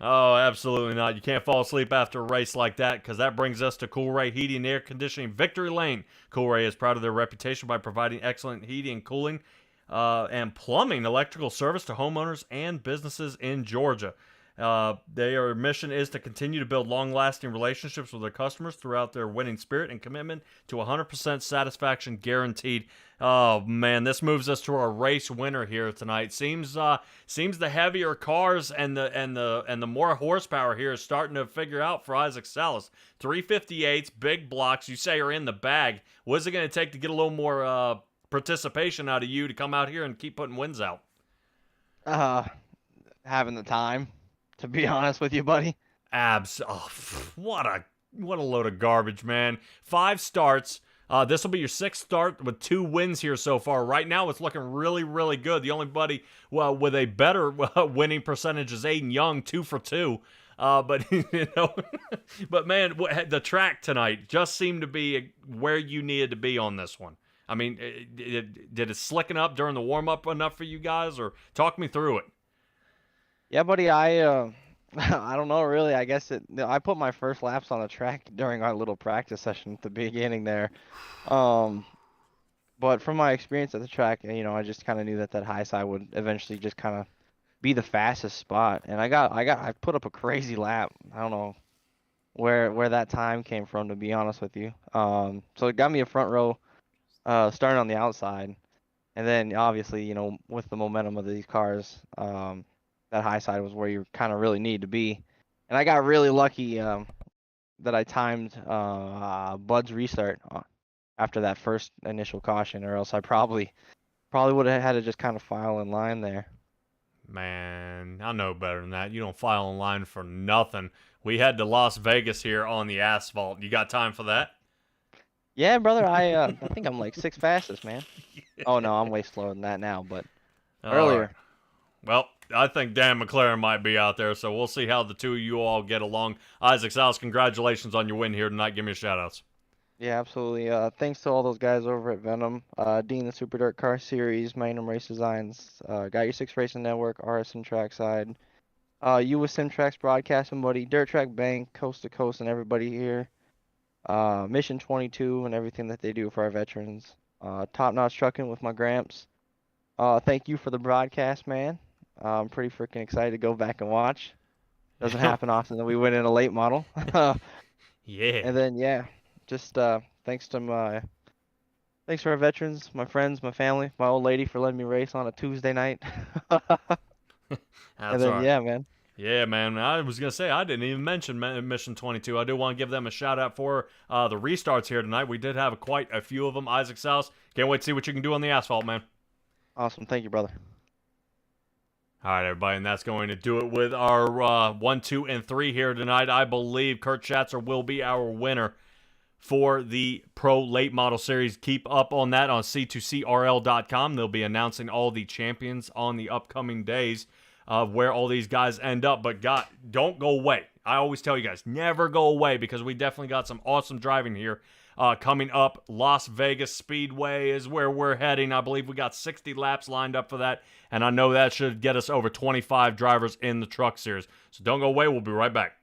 Oh, absolutely not. You can't fall asleep after a race like that, because that brings us to Coolray Heating and Air Conditioning Victory Lane. Coolray is proud of their reputation by providing excellent heating and cooling and plumbing electrical service to homeowners and businesses in Georgia. Their mission is to continue to build long-lasting relationships with their customers throughout their winning spirit and commitment to 100% satisfaction guaranteed. Oh man, this moves us to our race winner here tonight. Seems the heavier cars and the more horsepower here is starting to figure out for Isaac Salas. 358s, big blocks, you say are in the bag. What is it going to take to get a little more participation out of you to come out here and keep putting wins out? Having the time, to be honest with you, buddy. What a load of garbage, man. 5 starts. This will be your 6th start with 2 wins here so far. Right now, it's looking really, really good. The only buddy with a better winning percentage is Aiden Young, 2 for 2. But but man, the track tonight just seemed to be where you needed to be on this one. I mean, did it slicken up during the warm up enough for you guys, or talk me through it? Yeah, buddy, I I don't know really. I guess I put my first laps on the track during our little practice session at the beginning there. Um, but from my experience at the track, I just kind of knew that high side would eventually just kind of be the fastest spot. And I put up a crazy lap. I don't know where that time came from, to be honest with you. So it got me a front row, starting on the outside. And then obviously, with the momentum of these cars, that high side was where you kind of really need to be. And I got really lucky that I timed Bud's restart after that first initial caution, or else I probably would have had to just kind of file in line there. Man, I know better than that. You don't file in line for nothing. We head to Las Vegas here on the asphalt. You got time for that? Yeah, brother, I think I'm like sixth fastest, man. Oh no, I'm way slower than that now, but earlier. Right. Well, I think Dan McLaren might be out there, so we'll see how the two of you all get along. Isaac Salas, congratulations on your win here tonight. Give me a shout-outs. Yeah, absolutely. Thanks to all those guys over at Venom, Dean the Super Dirt Car Series, Magnum Race Designs, Got Your Six Racing Network, RSM Trackside, you with Simtrax Broadcasting Buddy, Dirt Track Bank, Coast to Coast, and everybody here. Mission 22 and everything that they do for our veterans. Top Notch Trucking with my Gramps. Thank you for the broadcast, man. I'm pretty freaking excited to go back and watch. Doesn't happen often that we win in a late model. Yeah. And then just thanks to our veterans, my friends, my family, my old lady for letting me race on a Tuesday night. That's then all right. yeah, man. Yeah, man. I was going to say, I didn't even mention Mission 22. I do want to give them a shout-out for the restarts here tonight. We did have quite a few of them. Isaac Salas, can't wait to see what you can do on the asphalt, man. Awesome. Thank you, brother. All right, everybody, and that's going to do it with our 1, 2, and 3 here tonight. I believe Kurt Schatzer will be our winner for the Pro Late Model Series. Keep up on that on C2CRL.com. They'll be announcing all the champions on the upcoming days of where all these guys end up. But God, don't go away. I always tell you guys, never go away, because we definitely got some awesome driving here. Coming up, Las Vegas Speedway is where we're heading. I believe we got 60 laps lined up for that, and I know that should get us over 25 drivers in the Truck Series. So don't go away. We'll be right back.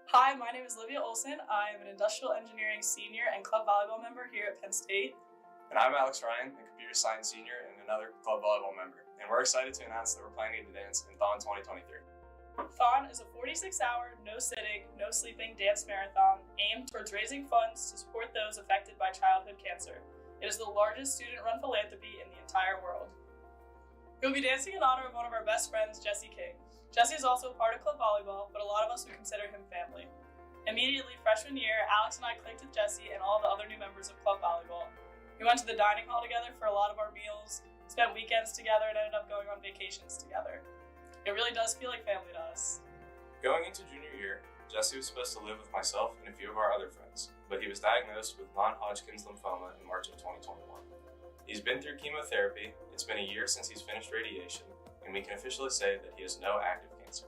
Hi, my name is Livia Olson. I am an industrial engineering senior and club volleyball member here at Penn State. And I'm Alex Ryan, a computer science senior and another club volleyball member. And we're excited to announce that we're planning to dance in Thon 2023. Thon is a 46-hour, no sitting, no sleeping dance marathon aimed towards raising funds to support those affected by childhood cancer. It is the largest student-run philanthropy in the entire world. We'll be dancing in honor of one of our best friends, Jesse King. Jesse is also a part of club volleyball, but a lot of us would consider him family. Immediately, freshman year, Alex and I clicked with Jesse and all the other new members of club volleyball. We went to the dining hall together for a lot of our meals, spent weekends together, and ended up going on vacations together. It really does feel like family to us. Going into junior year, Jesse was supposed to live with myself and a few of our other friends, but he was diagnosed with non-Hodgkin's lymphoma in March of 2021. He's been through chemotherapy, it's been a year since he's finished radiation, and we can officially say that he has no active cancer.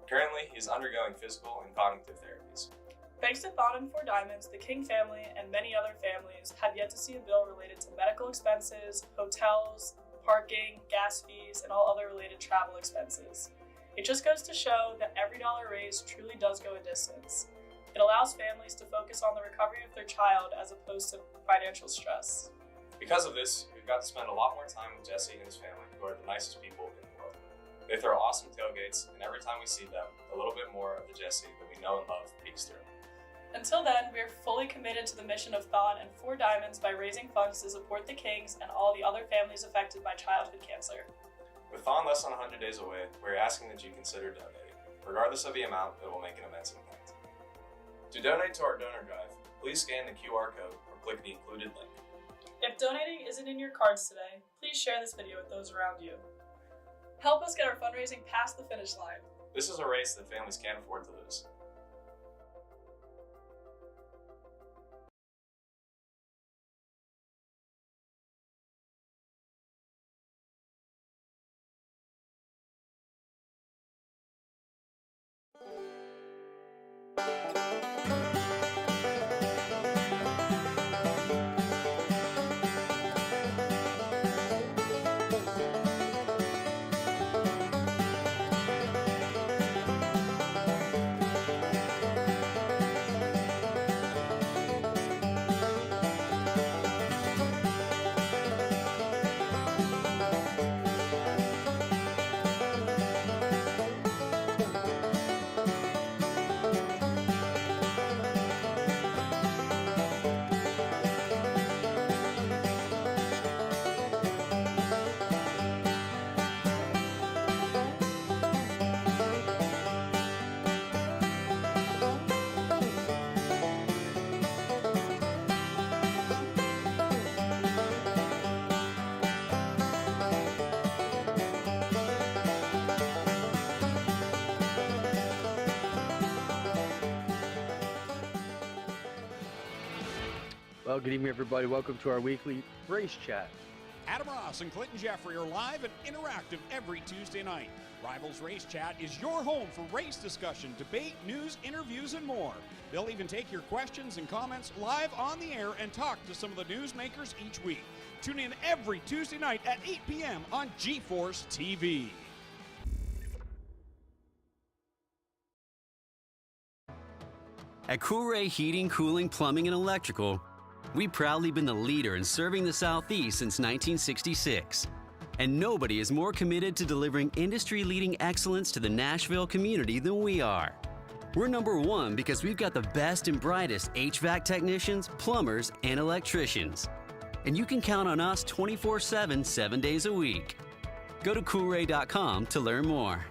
Currently, he's undergoing physical and cognitive therapies. Thanks to Thon and Four Diamonds, the King family and many other families have yet to see a bill related to medical expenses, hotels, parking, gas fees, and all other related travel expenses. It just goes to show that every dollar raised truly does go a distance. It allows families to focus on the recovery of their child as opposed to financial stress. Because of this, we've got to spend a lot more time with Jesse and his family, who are the nicest people in the world. They throw awesome tailgates, and every time we see them, a little bit more of the Jesse that we know and love peeks through. Until then, we are fully committed to the mission of Thon and Four Diamonds by raising funds to support the Kings and all the other families affected by childhood cancer. With Thon less than 100 days away, we're asking that you consider donating. Regardless of the amount, it will make an immense impact. To donate to our donor drive, please scan the QR code or click the included link. If donating isn't in your cards today, please share this video with those around you. Help us get our fundraising past the finish line. This is a race that families can't afford to lose. Well, good evening, everybody. Welcome to our weekly race chat. Adam Ross and Clinton Jeffrey are live and interactive every Tuesday night. Rivals Race Chat is your home for race discussion, debate, news, interviews, and more. They'll even take your questions and comments live on the air and talk to some of the newsmakers each week. Tune in every Tuesday night at 8 p.m. on GeForce TV. At Coolray Heating, Cooling, Plumbing, and Electrical, we've proudly been the leader in serving the Southeast since 1966. And nobody is more committed to delivering industry-leading excellence to the Nashville community than we are. We're number one because we've got the best and brightest HVAC technicians, plumbers, and electricians. And you can count on us 24/7, 7 days a week. Go to coolray.com to learn more.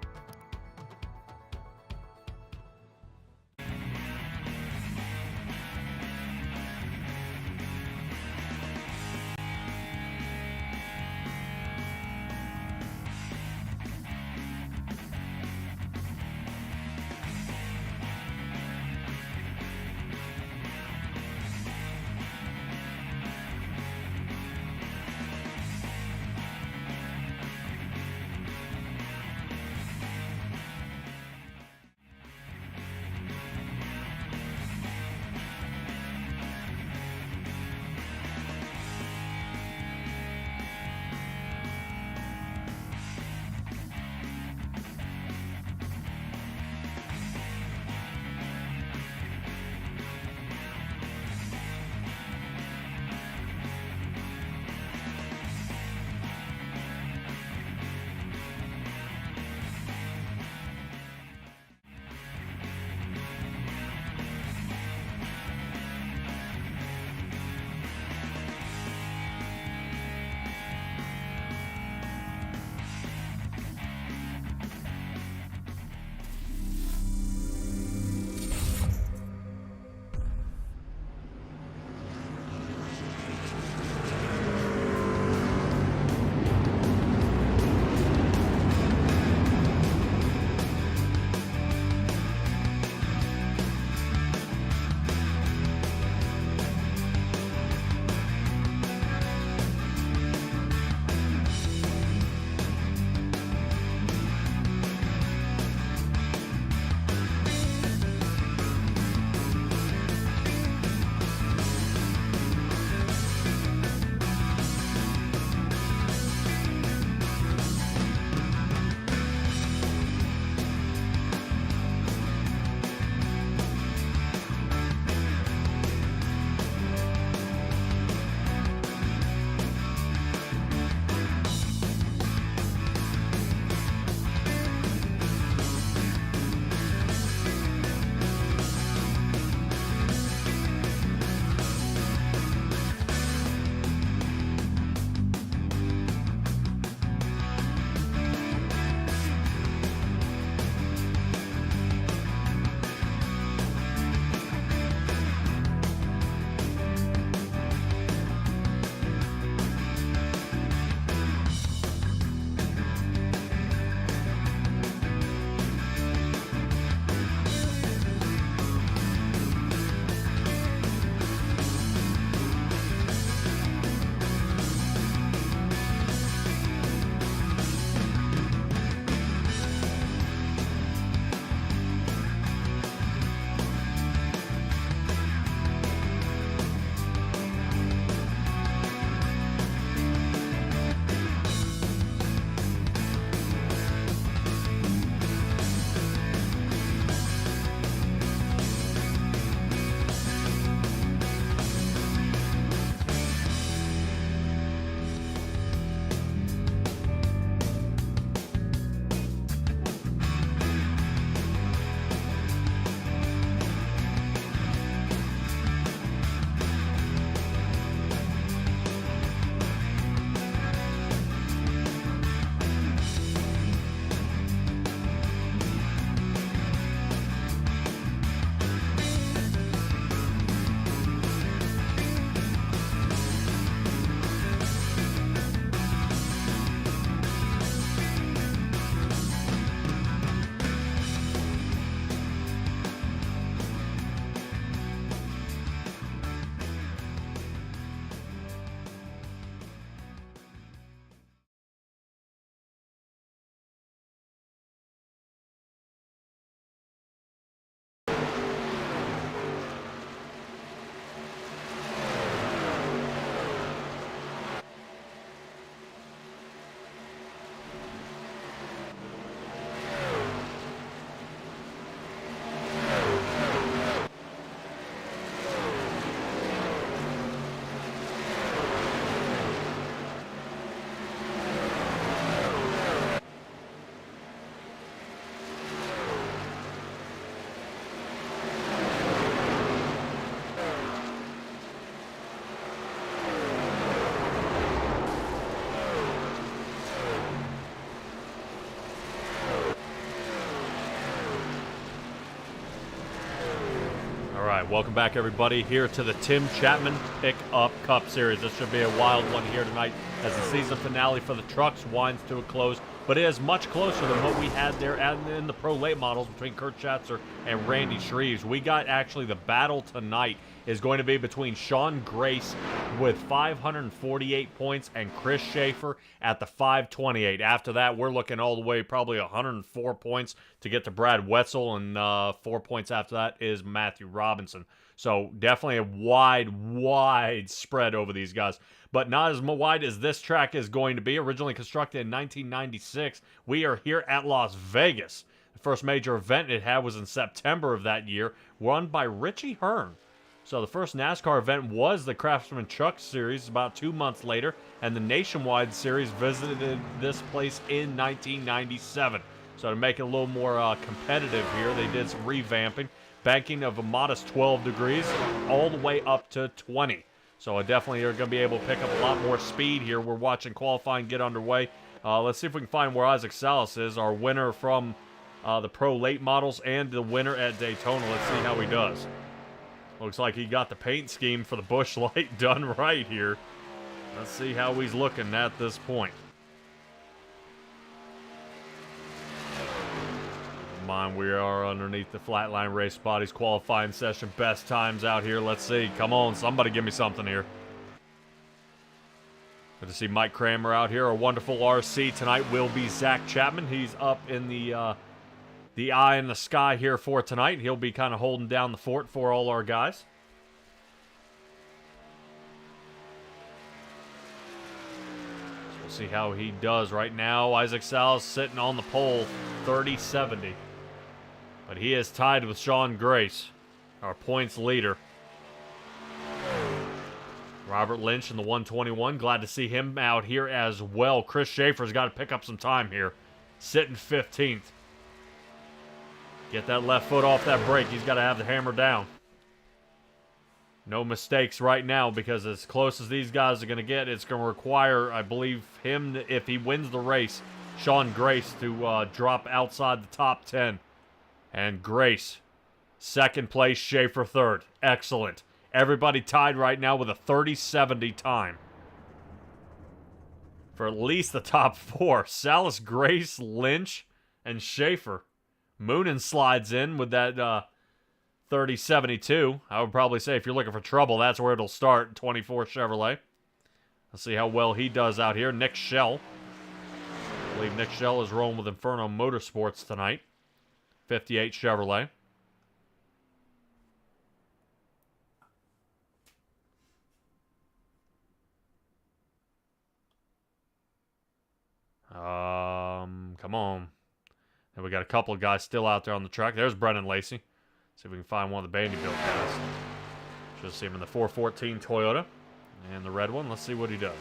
right, welcome back, everybody, here to the Tim Chapman Pick-Up Cup Series. This should be a wild one here tonight as the season finale for the trucks winds to a close, but it is much closer than what we had there in the Pro Late Models between Kurt Schatzer and Randy Shreves. We got actually the battle tonight is going to be between Sean Grace with 548 points and Chris Schaefer at the 528. After that, we're looking all the way probably 104 points to get to Brad Wetzel, and 4 points after that is Matthew Robinson. So definitely a wide spread over these guys, but not as wide as this track is going to be. Originally constructed in 1996, we are here at Las Vegas. The first major event it had was in September of that year, run by Richie Hearn. So the first NASCAR event was the Craftsman Truck Series about 2 months later, and the Nationwide Series visited this place in 1997. So to make it a little more competitive here, they did some revamping, banking of a modest 12 degrees all the way up to 20. So definitely are going to be able to pick up a lot more speed here. We're watching qualifying get underway. Let's see if we can find where Isaac Salas is, our winner from the Pro Late Models and the winner at Daytona. Let's see how he does. Looks like he got the paint scheme for the bush light done right here. Let's see how he's looking at this point. Come on, we are underneath the Flatline Race Bodies qualifying session. Best times out here. Let's see. Come on, somebody give me something here. Good to see Mike Kramer out here. Our wonderful RC tonight will be Zach Chapman. He's up in the eye in the sky here for tonight. He'll be kind of holding down the fort for all our guys. So we'll see how he does right now. Isaac Salas sitting on the pole, 30-70. But he is tied with Sean Grace, our points leader. Robert Lynch in the 121. Glad to see him out here as well. Chris Schaefer's got to pick up some time here. Sitting 15th. Get that left foot off that brake. He's got to have the hammer down. No mistakes right now, because as close as these guys are going to get, it's going to require, I believe, him, if he wins the race, Sean Grace to drop outside the top 10. And Grace, second place, Schaefer third. Excellent. Everybody tied right now with a 30-70 time. For at least the top four. Salas, Grace, Lynch, and Schaefer. Moonen slides in with that 30-72. I would probably say if you're looking for trouble, that's where it'll start. 24 Chevrolet. Let's see how well he does out here. Nick Schell. I believe Nick Schell is rolling with Inferno Motorsports tonight. 58 Chevrolet. Come on. And we got a couple of guys still out there on the track. There's Brennan Lacey. See if we can find one of the Vanderbilt guys. Just see him in the 414 Toyota. And the red one. Let's see what he does.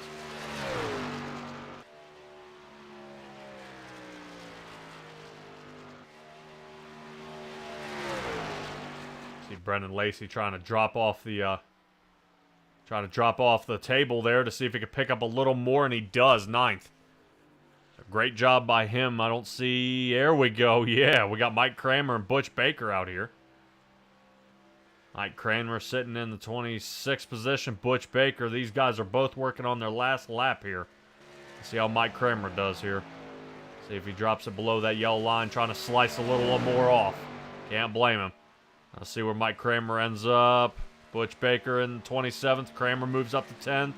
See Brennan Lacey trying to drop off the table there to see if he could pick up a little more, and he does. 9th. Great job by him. I don't see... There we go. Yeah, we got Mike Kramer and Butch Baker out here. Mike Kramer sitting in the 26th position. Butch Baker. These guys are both working on their last lap here. Let's see how Mike Kramer does here. See if he drops it below that yellow line, trying to slice a little more off. Can't blame him. Let's see where Mike Kramer ends up. Butch Baker in 27th. Kramer moves up to 10th.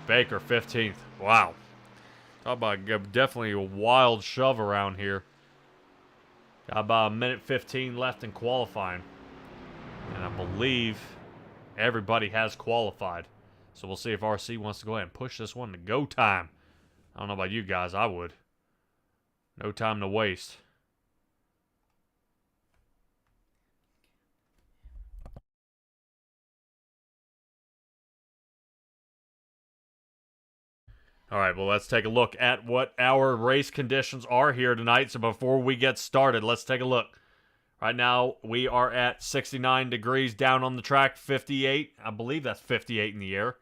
Baker 15th. Wow. Talk about definitely a wild shove around here. Got about a minute 15 left in qualifying. And I believe everybody has qualified. So we'll see if RC wants to go ahead and push this one to go time. I don't know about you guys. I would. No time to waste. All right, well, let's take a look at what our race conditions are here tonight. So before we get started, let's take a look. Right now, we are at 69 degrees down on the track, 58. I believe that's 58 in the air.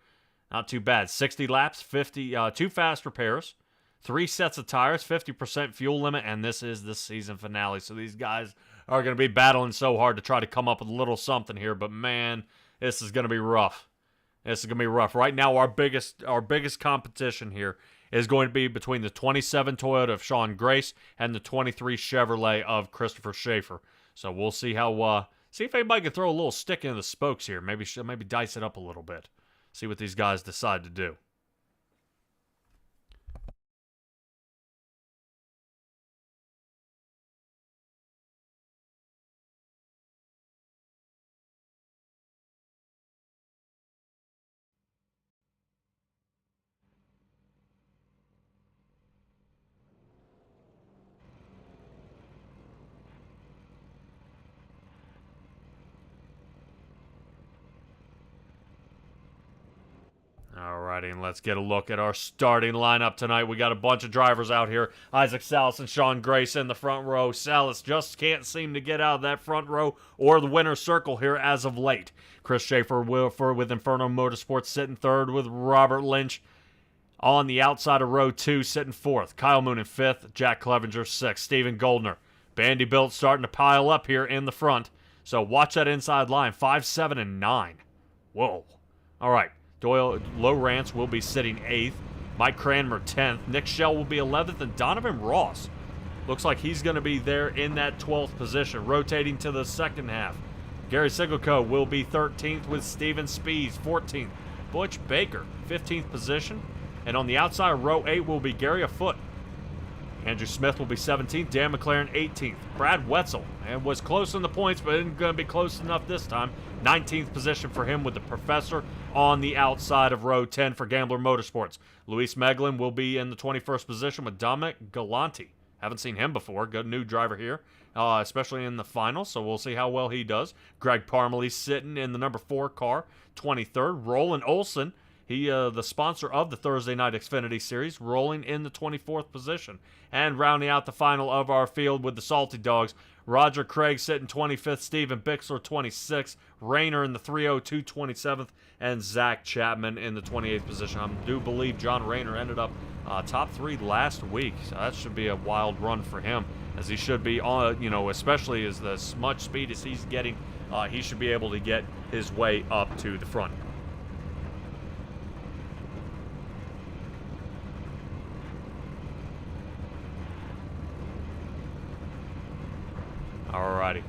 Not too bad. 60 laps, 2 fast repairs, 3 sets of tires, 50% fuel limit, and this is the season finale. So these guys are going to be battling so hard to try to come up with a little something here. But, man, this is going to be rough. This is going to be rough. Right now, our biggest competition here is going to be between the 27 Toyota of Sean Grace and the 23 Chevrolet of Christopher Schaefer. So we'll see how see if anybody can throw a little stick into the spokes here. Maybe dice it up a little bit. See what these guys decide to do. Alrighty, and let's get a look at our starting lineup tonight. We got a bunch of drivers out here. Isaac Salas and Sean Grace in the front row. Salas just can't seem to get out of that front row or the winner's circle here as of late. Chris Schaefer with Inferno Motorsports sitting third, with Robert Lynch on the outside of row 2 sitting fourth. Kyle Moon in fifth. Jack Clevenger sixth. Stephen Goldner. Vanderbilt starting to pile up here in the front. So watch that inside line. 5, 7, and 9. Whoa. All right. Doyle Lowrance will be sitting 8th. Mike Cranmer 10th. Nick Shell will be 11th. And Donovan Ross looks like he's going to be there in that 12th position, rotating to the second half. Gary Sigelco will be 13th with Steven Spees 14th. Butch Baker 15th position. And on the outside of row 8 will be Gary Afoot. Andrew Smith will be 17th. Dan McLaren 18th. Brad Wetzel and was close in the points, but isn't going to be close enough this time. 19th position for him with the Professor on the outside of row 10 for Gambler Motorsports. Luis Meglin will be in the 21st position with Dominic Galanti. Haven't seen him before. Good new driver here, especially in the final, so we'll see how well he does. Greg Parmalee sitting in the number 4 car, 23rd. Roland Olson, he the sponsor of the Thursday Night Xfinity Series, rolling in the 24th position. And rounding out the final of our field with the Salty Dogs, Roger Craig sitting 25th, Steven Bixler 26th, Rayner in the 302 27th, and Zach Chapman in the 28th position. I do believe John Rayner ended up top 3 last week, so that should be a wild run for him, as he should be on, especially as much speed as he's getting, he should be able to get his way up to the front. Alrighty.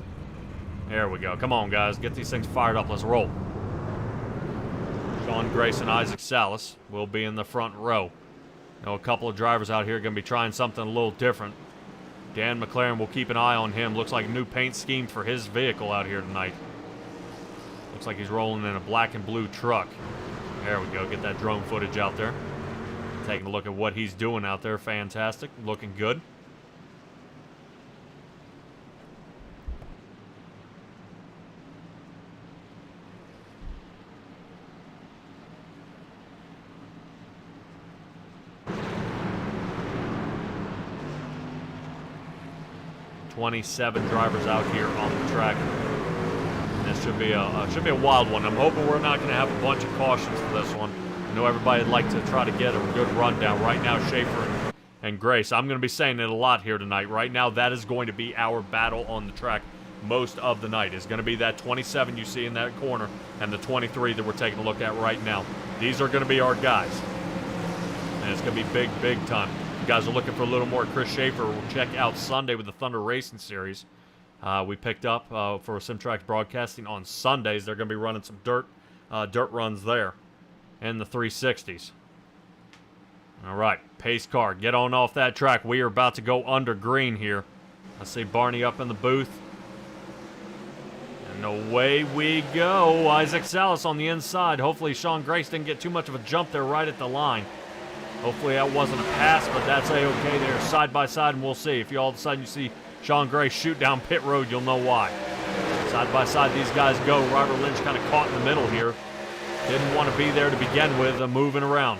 There we go. Come on, guys. Get these things fired up. Let's roll. Sean Grace and Isaac Salas will be in the front row. A couple of drivers out here are going to be trying something a little different. Dan McLaren will keep an eye on him. Looks like a new paint scheme for his vehicle out here tonight. Looks like he's rolling in a black and blue truck. There we go. Get that drone footage out there. Taking a look at what he's doing out there. Fantastic. Looking good. .27 drivers out here on the track. And this should be a wild one. I'm hoping we're not going to have a bunch of cautions for this one. I know everybody would like to try to get a good rundown. Right now, Schaefer and Grace. I'm going to be saying it a lot here tonight. Right now, that is going to be our battle on the track most of the night. Is going to be that 27 you see in that corner and the 23 that we're taking a look at right now. These are going to be our guys. And it's going to be big, big time. You guys are looking for a little more Chris Schaefer, we'll check out Sunday with the Thunder Racing Series. We picked up for Simtrax Broadcasting on Sundays. They're going to be running some dirt runs there in the 360s. All right, pace car, get on off that track. We are about to go under green here. I see Barney up in the booth. And away we go. Isaac Salas on the inside. Hopefully Sean Grace didn't get too much of a jump there right at the line. Hopefully that wasn't a pass, but that's A-okay there, side by side, and we'll see. If you all of a sudden you see Sean Grace shoot down pit road, you'll know why. Side by side these guys go. Robert Lynch kind of caught in the middle here. Didn't want to be there to begin with, moving around.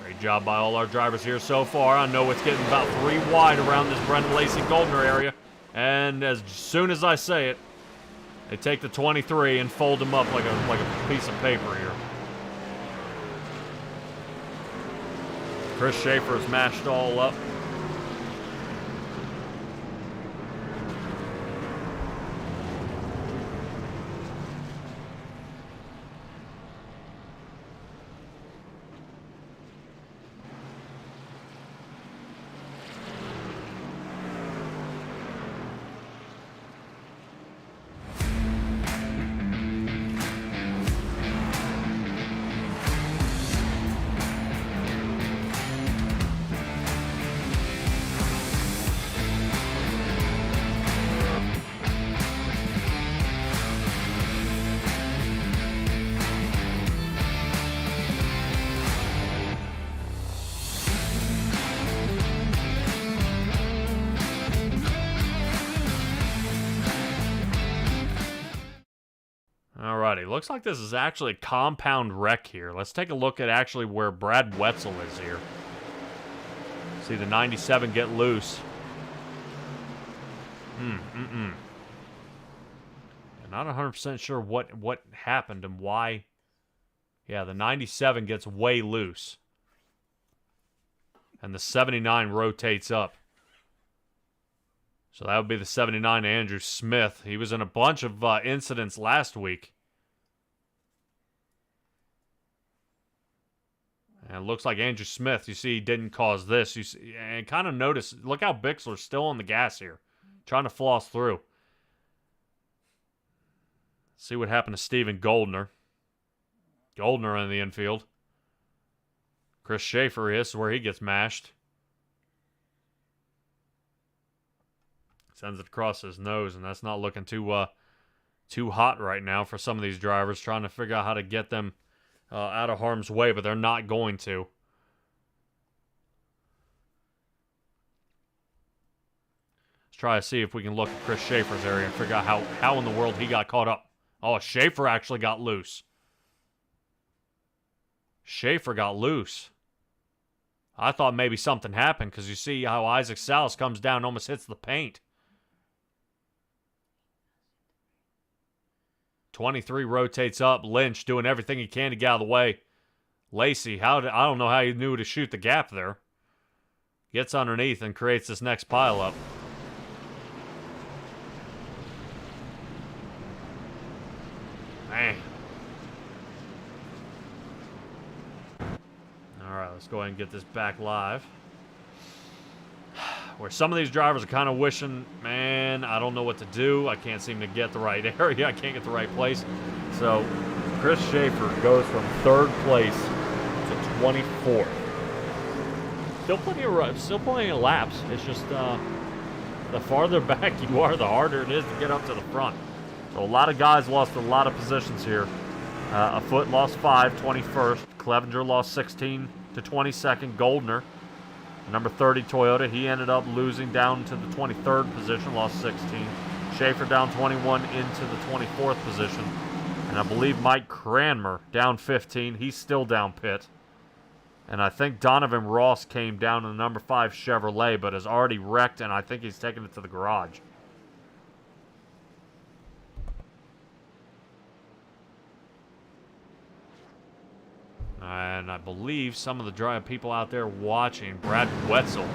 Great job by all our drivers here so far. I know it's getting about 3 wide around this Brendan Lacey Goldner area. And as soon as I say it, they take the 23 and fold them up like a piece of paper here. Chris Schaefer's mashed all up. Alrighty, looks like this is actually a compound wreck here. Let's take a look at actually where Brad Wetzel is here. See the 97 get loose. I'm not 100% sure what happened and why. Yeah, the 97 gets way loose. And the 79 rotates up. So that would be the 79 Andrew Smith. He was in a bunch of incidents last week. And it looks like Andrew Smith, you see, didn't cause this. You see, and kind of notice, look how Bixler's still on the gas here. Trying to floss through. See what happened to Steven Goldner. Goldner in the infield. Chris Schaefer is where he gets mashed. Sends it across his nose, and that's not looking too hot right now for some of these drivers, trying to figure out how to get them out of harm's way, but they're not going to. Let's try to see if we can look at Chris Schaefer's area and figure out how in the world he got caught up. Oh, Schaefer actually got loose. Schaefer got loose. I thought maybe something happened because you see how Isaac Salas comes down and almost hits the paint. 23 rotates up. Lynch doing everything he can to get out of the way. Lacey, I don't know how he knew to shoot the gap there. Gets underneath and creates this next pileup. Man. Alright, let's go ahead and get this back live. Where some of these drivers are kind of wishing, man, I don't know what to do. I can't seem to get the right area. I can't get the right place. So, Chris Schaefer goes from 3rd place to 24th. Still plenty of laps. It's just the farther back you are, the harder it is to get up to the front. So a lot of guys lost a lot of positions here. A Foot lost 5, 21st. Clevenger lost 16 to 22nd. Goldner, number 30 Toyota, he ended up losing down to the 23rd position, lost 16. Schaefer down 21 into the 24th position. And I believe Mike Cranmer down 15. He's still down pit. And I think Donovan Ross came down to the number 5 Chevrolet, but has already wrecked, and I think he's taken it to the garage. And I believe some of the people out there watching, Brad Wetzel,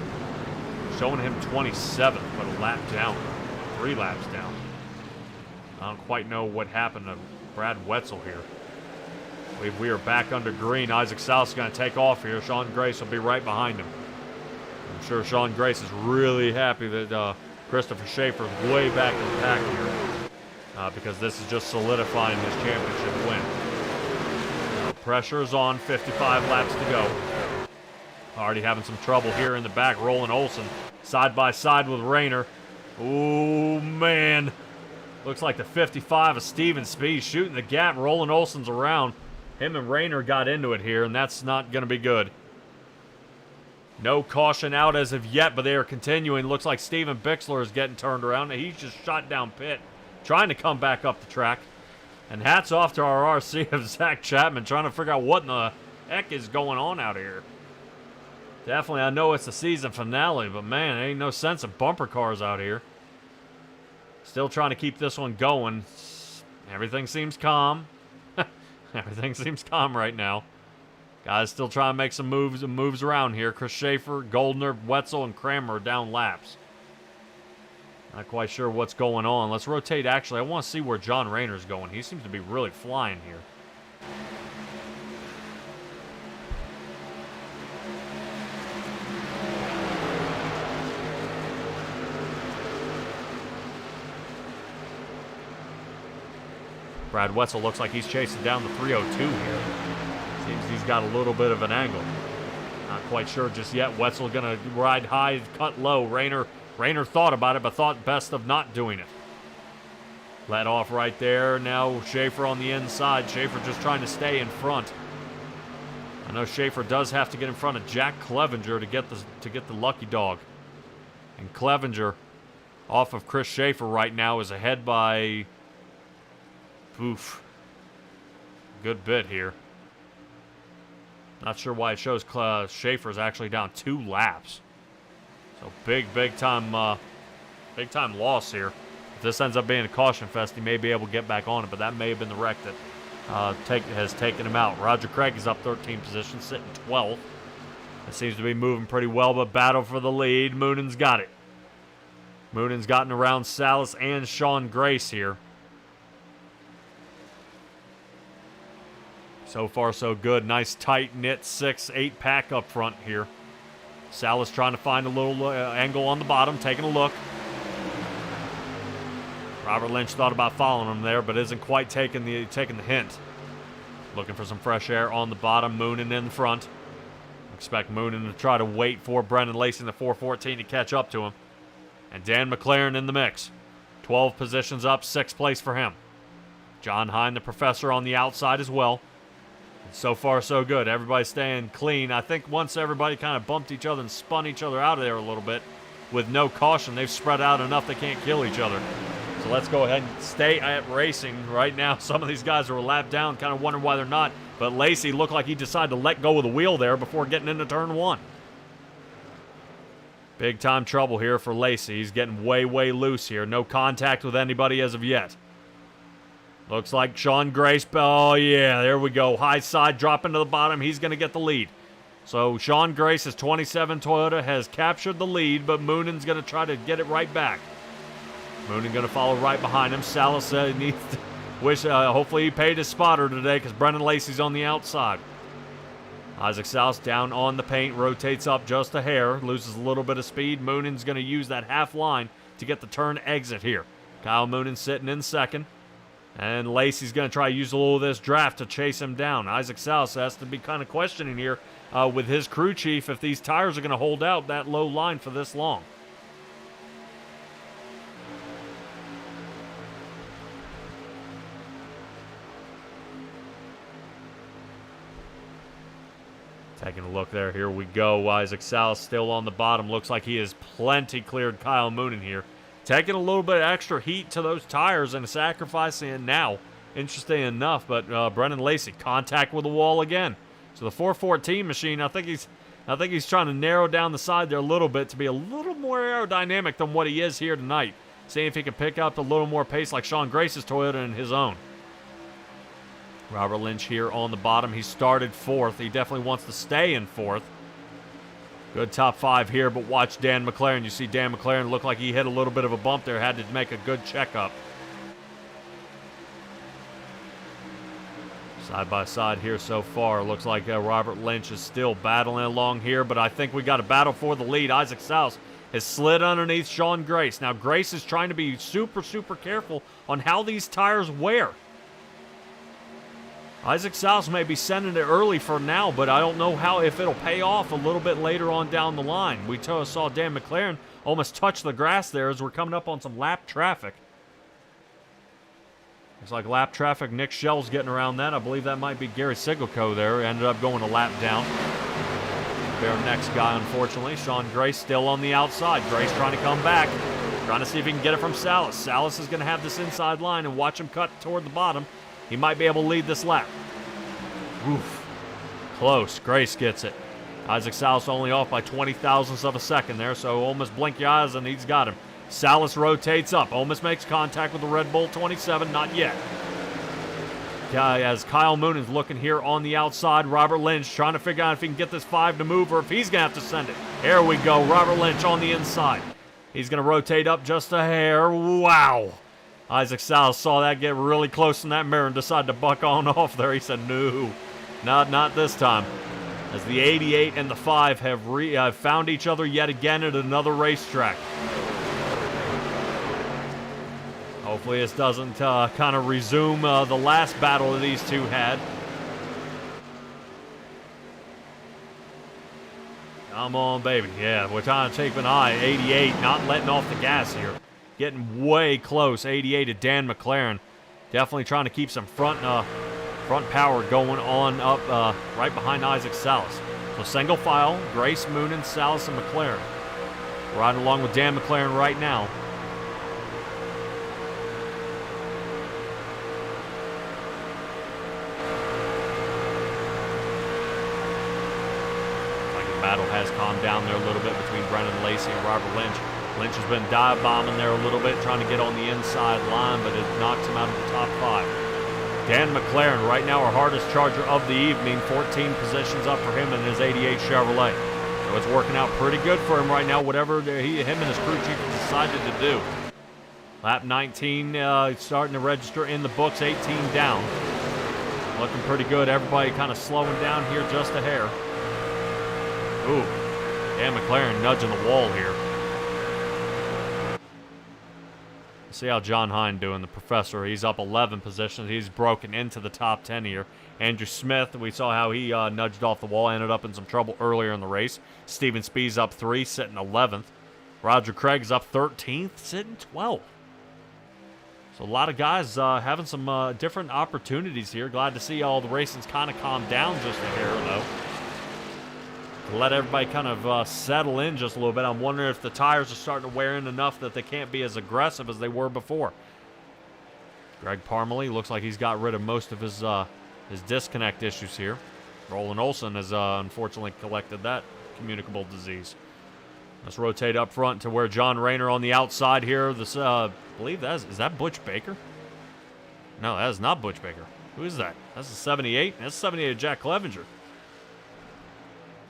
showing him 27th, but a lap down, 3 laps down. I don't quite know what happened to Brad Wetzel here. We are back under green. Isaac Salas is going to take off here. Sean Grace will be right behind him. I'm sure Sean Grace is really happy that Christopher Schaefer is way back in the pack here because this is just solidifying his championship win. Pressure is on, 55 laps to go. Already having some trouble here in the back. Roland Olson side by side with Rayner. Oh, man. Looks like the 55 of Steven Speed shooting the gap. Roland Olson's around. Him and Rayner got into it here, and that's not going to be good. No caution out as of yet, but they are continuing. Looks like Steven Bixler is getting turned around. He's just shot down pit, trying to come back up the track. And hats off to our RC of Zach Chapman trying to figure out what in the heck is going on out here. Definitely, I know it's the season finale, but man, there ain't no sense of bumper cars out here. Still trying to keep this one going. Everything seems calm. Everything seems calm right now. Guys still trying to make some moves around here. Chris Schaefer, Goldner, Wetzel, and Kramer are down laps. Not quite sure what's going on. Let's rotate. Actually, I want to see where John Rayner's going. He seems to be really flying here. Brad Wetzel looks like he's chasing down the 302 here. Seems he's got a little bit of an angle. Not quite sure just yet. Wetzel gonna ride high, cut low. Rayner thought about it, but thought best of not doing it. Let off right there. Now Schaefer on the inside. Schaefer just trying to stay in front. I know Schaefer does have to get in front of Jack Clevenger to get the lucky dog. And Clevenger, off of Chris Schaefer right now, is ahead by good bit here. Not sure why it shows Schaefer's actually down 2 laps. So big time loss here. If this ends up being a caution fest, he may be able to get back on it, but that may have been the wreck that has taken him out. Roger Craig is up 13 positions, sitting 12th. It seems to be moving pretty well, but battle for the lead. Moonan's got it. Moonan's gotten around Salas and Sean Grace here. So far, so good. Nice, tight-knit 6-8 pack up front here. Salas trying to find a little angle on the bottom, taking a look. Robert Lynch thought about following him there, but isn't quite taking the hint. Looking for some fresh air on the bottom. Moonan in the front. Expect Moonan to try to wait for Brendan Lacey in the 414 to catch up to him. And Dan McLaren in the mix. 12 positions up, 6th place for him. John Hine, the professor, on the outside as well. So far, so good. Everybody's staying clean. I think once everybody kind of bumped each other and spun each other out of there a little bit with no caution, they've spread out enough they can't kill each other. So let's go ahead and stay at racing right now. Some of these guys are a lap down, kind of wondering why they're not. But Lacey looked like he decided to let go of the wheel there before getting into turn 1. Big time trouble here for Lacey. He's getting way loose here. No contact with anybody as of yet. Looks like Sean Grace. Oh, yeah, there we go. High side, dropping to the bottom. He's going to get the lead. So Sean Grace's 27 Toyota has captured the lead, but Moonan's going to try to get it right back. Moonan going to follow right behind him. Salas needs to hopefully he paid his spotter today because Brendan Lacey's on the outside. Isaac Salas down on the paint, rotates up just a hair, loses a little bit of speed. Moonan's going to use that half line to get the turn exit here. Kyle Moonan sitting in second. And Lacey's going to try to use a little of this draft to chase him down. Isaac Salas has to be kind of questioning here with his crew chief if these tires are going to hold out that low line for this long. Taking a look there. Here we go. Isaac Salas still on the bottom. Looks like he has plenty cleared Kyle Moonan here. Taking a little bit of extra heat to those tires and sacrificing it now. Interesting enough, but Brendan Lacey, contact with the wall again. So the 414 machine, I think he's trying to narrow down the side there a little bit to be a little more aerodynamic than what he is here tonight. Seeing if he can pick up a little more pace like Sean Grace's Toyota and his own. Robert Lynch here on the bottom. He started 4th. He definitely wants to stay in 4th. Good top 5 here, but watch Dan McLaren. You see Dan McLaren look like he hit a little bit of a bump there. Had to make a good checkup. Side by side here so far. Looks like Robert Lynch is still battling along here, but I think we got a battle for the lead. Isaac Salas has slid underneath Sean Grace. Now Grace is trying to be super careful on how these tires wear. Isaac Salas may be sending it early for now, but I don't know if it'll pay off a little bit later on down the line. We saw Dan McLaren almost touch the grass there as we're coming up on some lap traffic. Looks like lap traffic. Nick Schell's getting around that. I believe that might be Gary Sigelco there. Ended up going a lap down. Our next guy, unfortunately. Sean Grace still on the outside. Grace trying to come back. Trying to see if he can get it from Salas. Salas is going to have this inside line and watch him cut toward the bottom. He might be able to lead this lap. Oof. Close. Grace gets it. Isaac Salas only off by 20 thousandths of a second there, so almost blink your eyes and he's got him. Salas rotates up. Almost makes contact with the Red Bull 27. Not yet. as Kyle Moonan's looking here on the outside. Robert Lynch trying to figure out if he can get this 5 to move or if he's going to have to send it. Here we go. Robert Lynch on the inside. He's going to rotate up just a hair. Wow. Isaac Salas saw that get really close in that mirror and decided to buck on off there. He said, no, not this time. As the 88 and the 5 have found each other yet again at another racetrack. Hopefully this doesn't kind of resume the last battle that these two had. Come on, baby. Yeah, we're trying to take an eye. 88 not letting off the gas here. Getting way close. 88 to Dan McLaren. Definitely trying to keep some front power going on up right behind Isaac Salas. So single file, Grace, Moonen, Salas, and McLaren. Riding along with Dan McLaren right now. Battle has calmed down there a little bit between Brennan Lacey and Robert Lynch. Lynch has been dive bombing there a little bit, trying to get on the inside line, but it knocks him out of the top 5. Dan McLaren, right now our hardest charger of the evening, 14 positions up for him in his 88 Chevrolet. So it's working out pretty good for him right now, whatever him and his crew chief have decided to do. Lap 19 starting to register in the books, 18 down. Looking pretty good. Everybody kind of slowing down here just a hair. Ooh, Dan McLaren nudging the wall here. See how John Hine doing, the professor. He's up 11 positions. He's broken into the top 10 here. Andrew Smith, we saw how he nudged off the wall, ended up in some trouble earlier in the race. Steven Spees up 3, sitting 11th. Roger Craig's up 13th, sitting 12th. So a lot of guys having some different opportunities here. Glad to see all the racing's kind of calmed down just a hair, though. Let everybody kind of settle in just a little bit. I'm wondering if the tires are starting to wear in enough that they can't be as aggressive as they were before. Greg Parmalee looks like he's got rid of most of his disconnect issues here. Roland Olson has unfortunately collected that communicable disease. Let's rotate up front to where John Rayner on the outside here. This, I believe is that Butch Baker? No, that is not Butch Baker. Who is that? That's a 78. That's 78 of Jack Clevenger.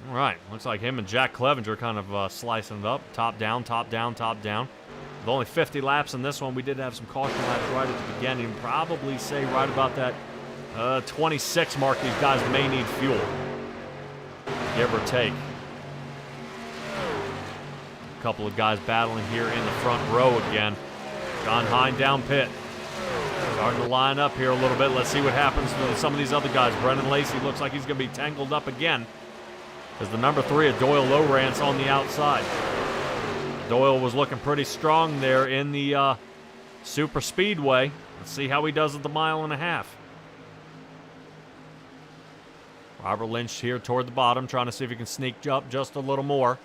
All right, looks like him and Jack Clevenger kind of slicing it up. Top down, top down, top down. With only 50 laps in this one, we did have some caution laps right at the beginning. Probably say right about that 26 mark, these guys may need fuel. Give or take. A couple of guys battling here in the front row again. John Hine down pit. Starting to line up here a little bit. Let's see what happens to some of these other guys. Brennan Lacey looks like he's going to be tangled up again. As the number 3 of Doyle Lowrance on the outside. Doyle was looking pretty strong there in the Super Speedway. Let's see how he does at the 1.5 miles. Robert Lynch here toward the bottom, trying to see if he can sneak up just a little more.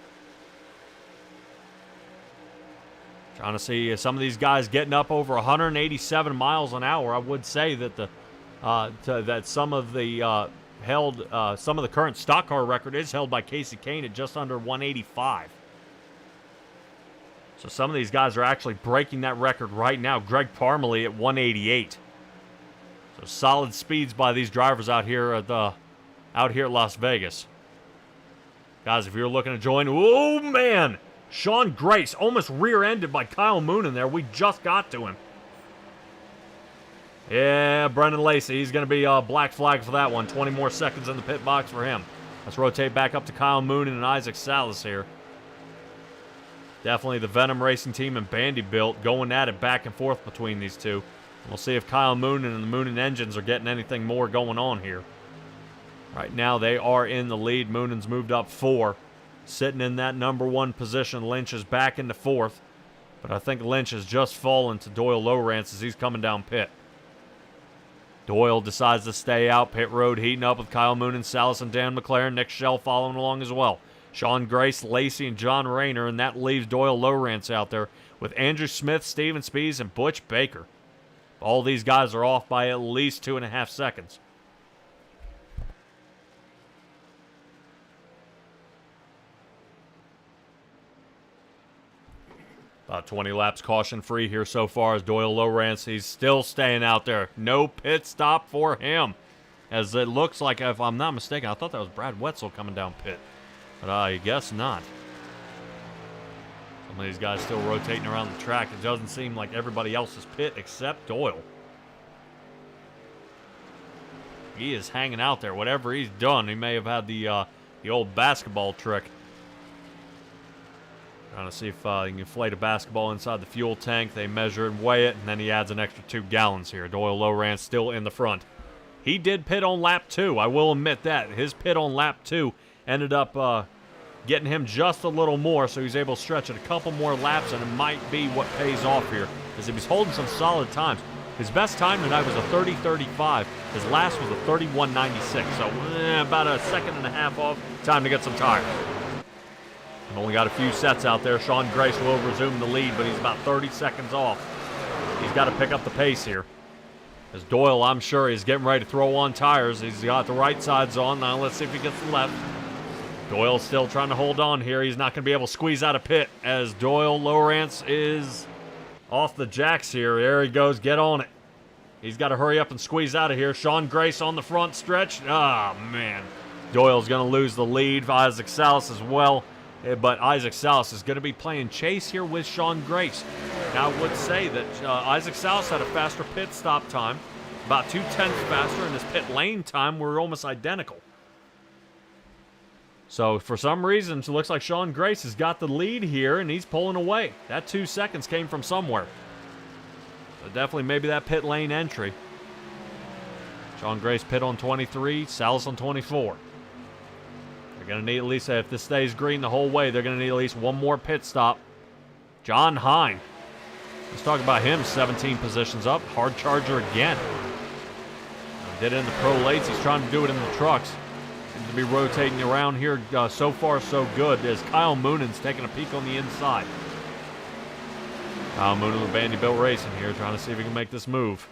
Trying to see some of these guys getting up over 187 miles an hour. I would say that that some of the some of the current stock car record is held by Casey Kane at just under 185. So some of these guys are actually breaking that record right now. Greg Parmalee at 188. So solid speeds by these drivers out here at Las Vegas. Guys, if you're looking to join, oh man, Sean Grace almost rear-ended by Kyle Moonen there. We just got to him. Yeah, Brendan Lacey, he's going to be a black flag for that one. 20 more seconds in the pit box for him. Let's rotate back up to Kyle Moonen and Isaac Salas here. Definitely the Venom Racing team and Vanderbilt going at it back and forth between these two. We'll see if Kyle Moonen and the Moonen engines are getting anything more going on here. Right now they are in the lead. Moonen's moved up 4. Sitting in that number 1 position. Lynch is back into 4th. But I think Lynch has just fallen to Doyle Lowrance as he's coming down pit. Doyle decides to stay out. Pit road heating up with Kyle Moonen, Salas, and Dan McLaren. Nick Schell following along as well. Sean Grace, Lacey, and John Rayner, and that leaves Doyle Lowrance out there with Andrew Smith, Steven Spees, and Butch Baker. All these guys are off by at least 2.5 seconds. About 20 laps caution-free here so far as Doyle Lowrance, he's still staying out there. No pit stop for him. As it looks like, if I'm not mistaken, I thought that was Brad Wetzel coming down pit. But I guess not. Some of these guys still rotating around the track. It doesn't seem like everybody else's pit except Doyle. He is hanging out there. Whatever he's done, he may have had the old basketball trick. Trying to see if he can inflate a basketball inside the fuel tank. They measure and weigh it, and then he adds an extra 2 gallons here. Doyle Lowrance still in the front. He did pit on lap 2. I will admit that. His pit on lap 2 ended up getting him just a little more, so he's able to stretch it a couple more laps, and it might be what pays off here, as if he's holding some solid times. His best time tonight was a 30.35. His last was a 31.96, so about a second and a half off. Time to get some tires. I've only got a few sets out there. Sean Grace will resume the lead, but he's about 30 seconds off. He's got to pick up the pace here. As Doyle, I'm sure, is getting ready to throw on tires. He's got the right sides on. Now let's see if he gets the left. Doyle's still trying to hold on here. He's not going to be able to squeeze out a pit as Doyle Lowrance is off the jacks here. There he goes. Get on it. He's got to hurry up and squeeze out of here. Sean Grace on the front stretch. Ah, man. Doyle's going to lose the lead. Isaac Salas as well. But Isaac Salas is going to be playing chase here with Sean Grace. Now, I would say that Isaac Salas had a faster pit stop time, about 0.2 faster, and his pit lane time were almost identical. So, for some reason, it looks like Sean Grace has got the lead here, and he's pulling away. That 2 seconds came from somewhere. So definitely maybe that pit lane entry. Sean Grace pit on 23, Salas on 24. They're going to need at least, if this stays green the whole way, they're going to need at least one more pit stop. John Hine. Let's talk about him, 17 positions up. Hard charger again. Did it in the pro lates. He's trying to do it in the trucks. Seems to be rotating around here. So far, so good. As Kyle Moonan's taking a peek on the inside. Kyle Moonan with Vanderbilt Racing here, trying to see if he can make this move.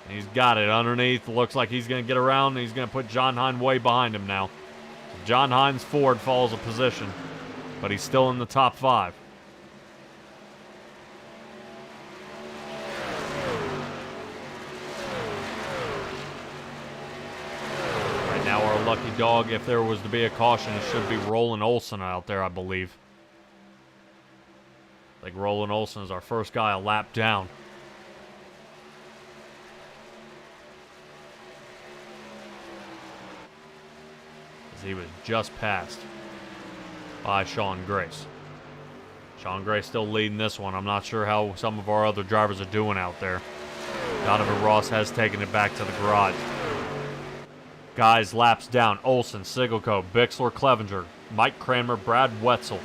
And he's got it underneath. Looks like he's going to get around, and he's going to put John Hine way behind him now. John Hines Ford falls a position, but he's still in the top 5. Right now, our lucky dog, if there was to be a caution, it should be Roland Olson out there, I believe. I think Roland Olson is our first guy a lap down. He was just passed by Sean Grace. Sean Grace still leading this one. I'm not sure how some of our other drivers are doing out there. Donovan Ross has taken it back to the garage. Guys, laps down. Olson, Sigelco, Bixler, Clevenger, Mike Cranmer, Brad Wetzel,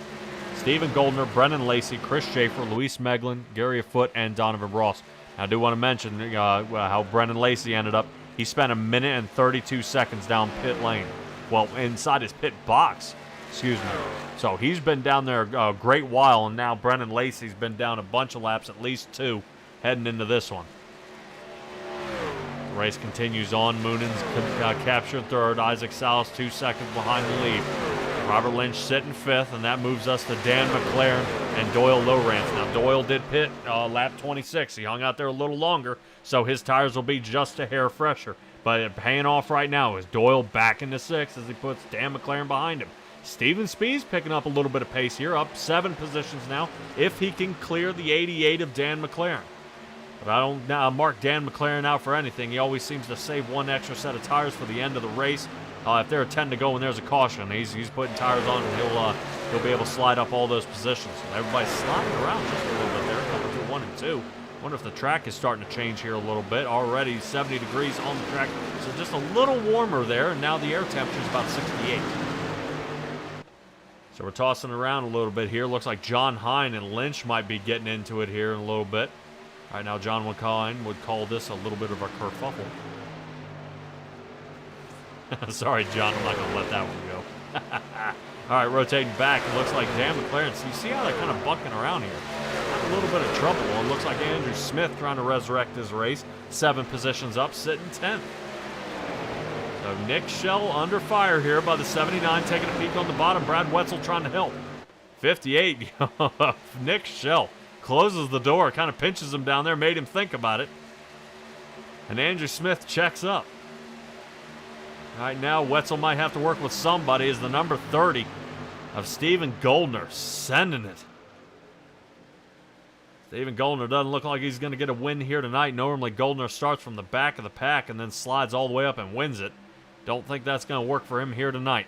Stephen Goldner, Brennan Lacey, Chris Schaefer, Luis Meglin, Gary Foote, and Donovan Ross. Now, I do want to mention how Brennan Lacey ended up. He spent 1 minute and 32 seconds down pit lane. Well, inside his pit box, excuse me. So he's been down there a great while, and now Brennan Lacey's been down a bunch of laps, at least 2, heading into this one. The race continues on. Moonan's captured third. Isaac Salas 2 seconds behind the lead. Robert Lynch sitting 5th, and that moves us to Dan McLaren and Doyle Lowrance. Now, Doyle did pit lap 26. He hung out there a little longer, so his tires will be just a hair fresher. But paying off right now is Doyle back into 6th as he puts Dan McLaren behind him. Steven Speed's picking up a little bit of pace here, up 7 positions now, if he can clear the 88 of Dan McLaren. But I don't mark Dan McLaren out for anything. He always seems to save 1 extra set of tires for the end of the race. If there are 10 to go and there's a caution, he's putting tires on, and he'll be able to slide up all those positions. And everybody's sliding around just a little bit there, coming through 1 and 2. Wonder if the track is starting to change here a little bit. Already 70 degrees on the track, so just a little warmer there, and now the air temperature is about 68. So we're tossing around a little bit here. Looks like John Hine and Lynch might be getting into it here in a little bit. All right, now John Hine would call this a little bit of a kerfuffle. Sorry, John, I'm not going to let that one go. All right, rotating back. It looks like Dan McLaren. So you see how they're kind of bucking around here. A little bit of trouble. It looks like Andrew Smith trying to resurrect his race. 7 positions up, sitting 10th. So Nick Schell under fire here by the 79, taking a peek on the bottom. Brad Wetzel trying to help. 58, Nick Schell closes the door, kind of pinches him down there, made him think about it. And Andrew Smith checks up. Right now, Wetzel might have to work with somebody as the number 30 of Steven Goldner sending it. Steven Goldner doesn't look like he's going to get a win here tonight. Normally, Goldner starts from the back of the pack and then slides all the way up and wins it. Don't think that's going to work for him here tonight.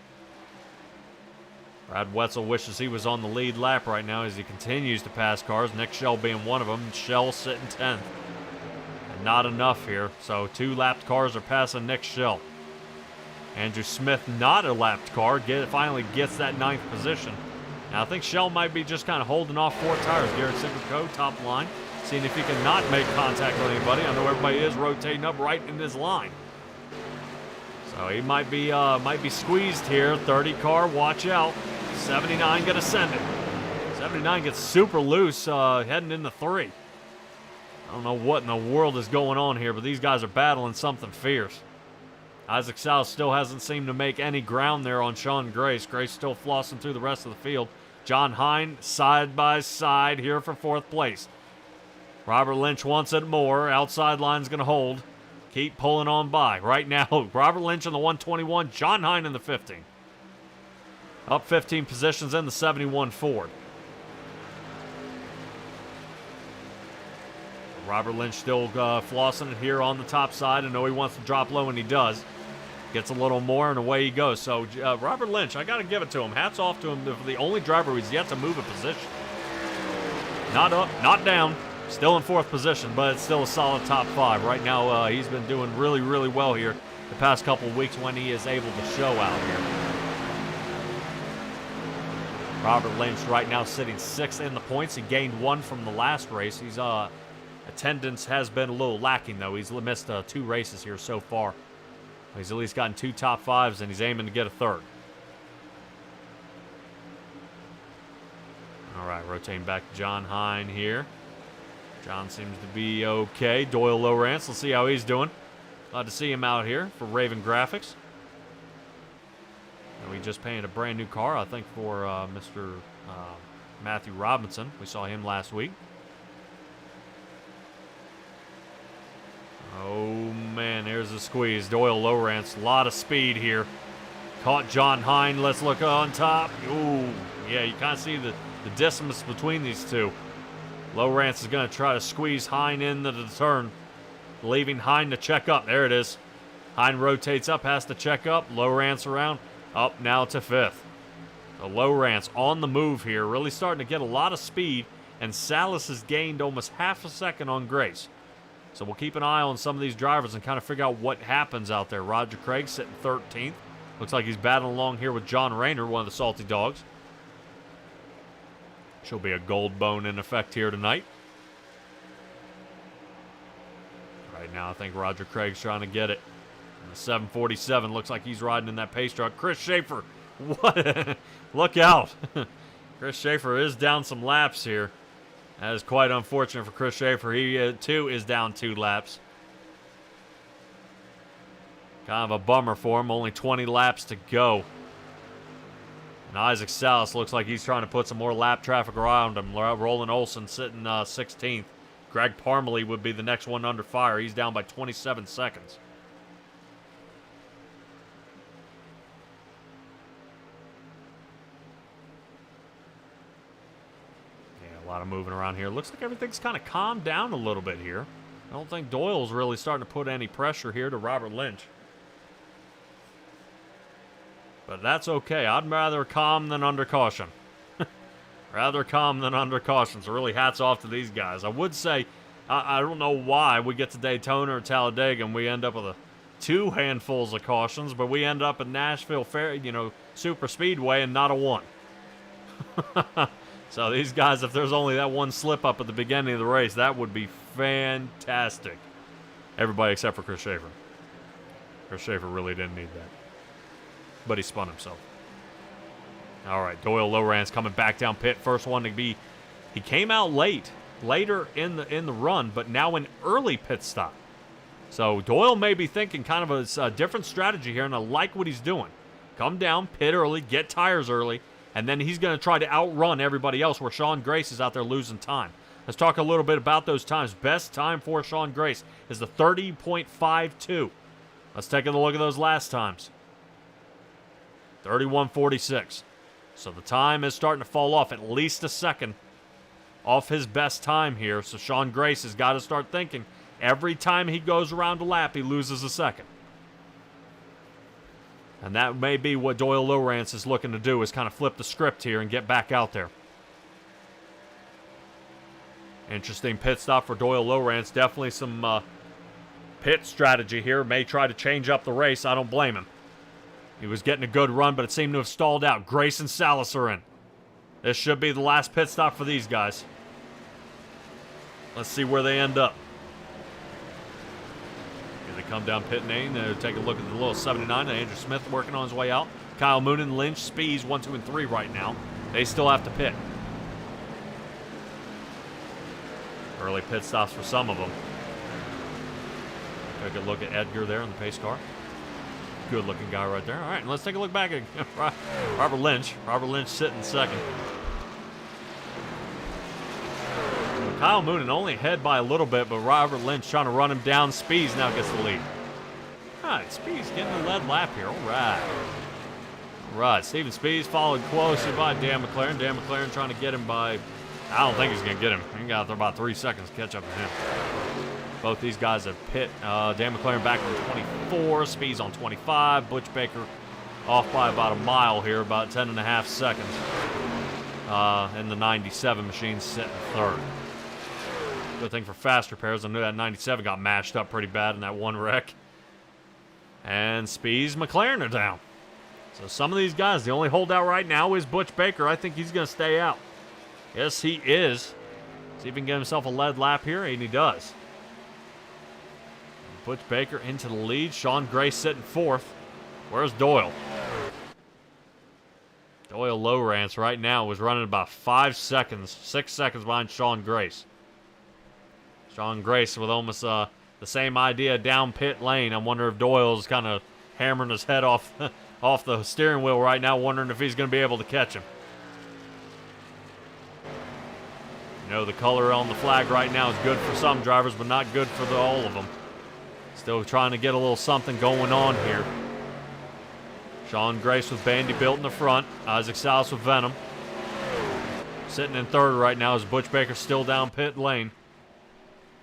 Brad Wetzel wishes he was on the lead lap right now as he continues to pass cars. Nick Schell being one of them. Schell sitting 10th. And not enough here. So 2 lapped cars are passing Nick Schell. Andrew Smith, not a lapped car, finally gets that 9th position. Now I think Schell might be just kind of holding off 4 tires. Garrett Simcoe, top line, seeing if he can not make contact with anybody. I know everybody is rotating up right in this line. So he might be squeezed here. 30 car, watch out. 79 gonna send it. 79 gets super loose, heading into 3. I don't know what in the world is going on here, but these guys are battling something fierce. Isaac South still hasn't seemed to make any ground there on Sean Grace. Grace still flossing through the rest of the field. John Hine side by side here for 4th place. Robert Lynch wants it more. Outside line's going to hold. Keep pulling on by. Right now, Robert Lynch in the 121, John Hine in the 15. Up 15 positions in the 71 Ford. Robert Lynch still flossing it here on the top side. I know he wants to drop low, and he does. Gets a little more, and away he goes. So Robert Lynch, I got to give it to him. Hats off to him. The only driver who's yet to move a position. Not up, not down. Still in 4th position, but it's still a solid top 5. Right now, he's been doing really, really well here the past couple of weeks when he is able to show out here. Robert Lynch right now sitting 6th in the points. He gained 1 from the last race. He's attendance has been a little lacking, though. He's missed 2 races here so far. He's at least gotten 2 top 5s, and he's aiming to get a 3rd. All right, rotating back to John Hine here. John seems to be okay. Doyle Lowrance, let's see how he's doing. Glad to see him out here for Raven Graphics. And we just painted a brand new car, I think, for Mr. Matthew Robinson. We saw him last week. Oh, man, there's a squeeze. Doyle Lowrance, a lot of speed here. Caught John Hine. Let's look on top. Ooh, yeah, you kind of see the distance between these two. Lowrance is going to try to squeeze Hine into the turn, leaving Hine to check up. There it is. Hine rotates up, has to check up. Lowrance around, up now to 5th. So Lowrance on the move here, really starting to get a lot of speed, and Salas has gained almost half a second on Grace. So we'll keep an eye on some of these drivers and kind of figure out what happens out there. Roger Craig sitting 13th. Looks like he's battling along here with John Rayner, one of the Salty Dogs. She'll be a gold bone in effect here tonight. Right now, I think Roger Craig's trying to get it. And the 747 looks like he's riding in that pace truck. Chris Schaefer, what? Look out. Chris Schaefer is down some laps here. That is quite unfortunate for Chris Schaefer. He, too, is down 2 laps. Kind of a bummer for him. Only 20 laps to go. And Isaac Salas looks like he's trying to put some more lap traffic around him. Roland Olson sitting 16th. Greg Parmalee would be the next one under fire. He's down by 27 seconds. A lot of moving around here. Looks like everything's kind of calmed down a little bit here. I don't think Doyle's really starting to put any pressure here to Robert Lynch. But that's okay. I'd rather calm than under caution. Rather calm than under caution. So really hats off to these guys. I would say, I don't know why we get to Daytona or Talladega and we end up with 2 handfuls of cautions, but we end up at Nashville Super Speedway and not a 1. So these guys, if there's only that 1 slip up at the beginning of the race, that would be fantastic. Everybody except for Chris Schaefer. Chris Schaefer really didn't need that. But he spun himself. All right, Doyle Lowrance coming back down pit. First one to be, he came out later in the run, but now an early pit stop. So Doyle may be thinking kind of a different strategy here, and I like what he's doing. Come down, pit early, get tires early, And then he's going to try to outrun everybody else where Sean Grace is out there losing time. Let's talk a little bit about those times. Best time for Sean Grace is the 30.52. Let's take a look at those last times. 31.46. So the time is starting to fall off at least a second off his best time here. So Sean Grace has got to start thinking every time he goes around a lap, he loses a second. And that may be what Doyle Lowrance is looking to do, is kind of flip the script here and get back out there. Interesting pit stop for Doyle Lowrance. Definitely some pit strategy here. May try to change up the race. I don't blame him. He was getting a good run, but it seemed to have stalled out. Grace and Salas are in. This should be the last pit stop for these guys. Let's see where they end up. Here they come down pit lane. They'll take a look at the little 79. Andrew Smith working on his way out. Kyle Moonen, Lynch, Spees, 1, 2, and 3 right now. They still have to pit. Early pit stops for some of them. Take a look at Edgar there in the pace car. Good looking guy right there. All right, and let's take a look back at Robert Lynch. Robert Lynch sitting second. Kyle Moonen only ahead by a little bit, but Robert Lynch trying to run him down. Spees now gets the lead. All right, Spees getting the lead lap here. All right. All right, Steven Spees followed closely by Dan McLaren. Dan McLaren trying to get him by, I don't think he's going to get him. He got about 3 seconds to catch up to him. Both these guys have pit. Dan McLaren back on 24, Spees on 25. Butch Baker off by about a mile here, about 10.5 seconds. And the 97 machine sitting third. Good thing for fast repairs. I knew that 97 got mashed up pretty bad in that one wreck. And Spees, McLaren are down. So some of these guys, the only holdout right now is Butch Baker. I think he's going to stay out. Yes, he is. See if he can get himself a lead lap here, and he does. Butch Baker into the lead. Sean Grace sitting fourth. Where's Doyle? Doyle Lowrance right now was running about 5 seconds, 6 seconds behind Sean Grace. Sean Grace with almost the same idea down pit lane. I wonder if Doyle's kind of hammering his head off, off the steering wheel right now, wondering if he's going to be able to catch him. You know, the color on the flag right now is good for some drivers, but not good for all of them. Still trying to get a little something going on here. Sean Grace with Bandy built in the front. Isaac Salas with Venom. Sitting in third right now is Butch Baker still down pit lane.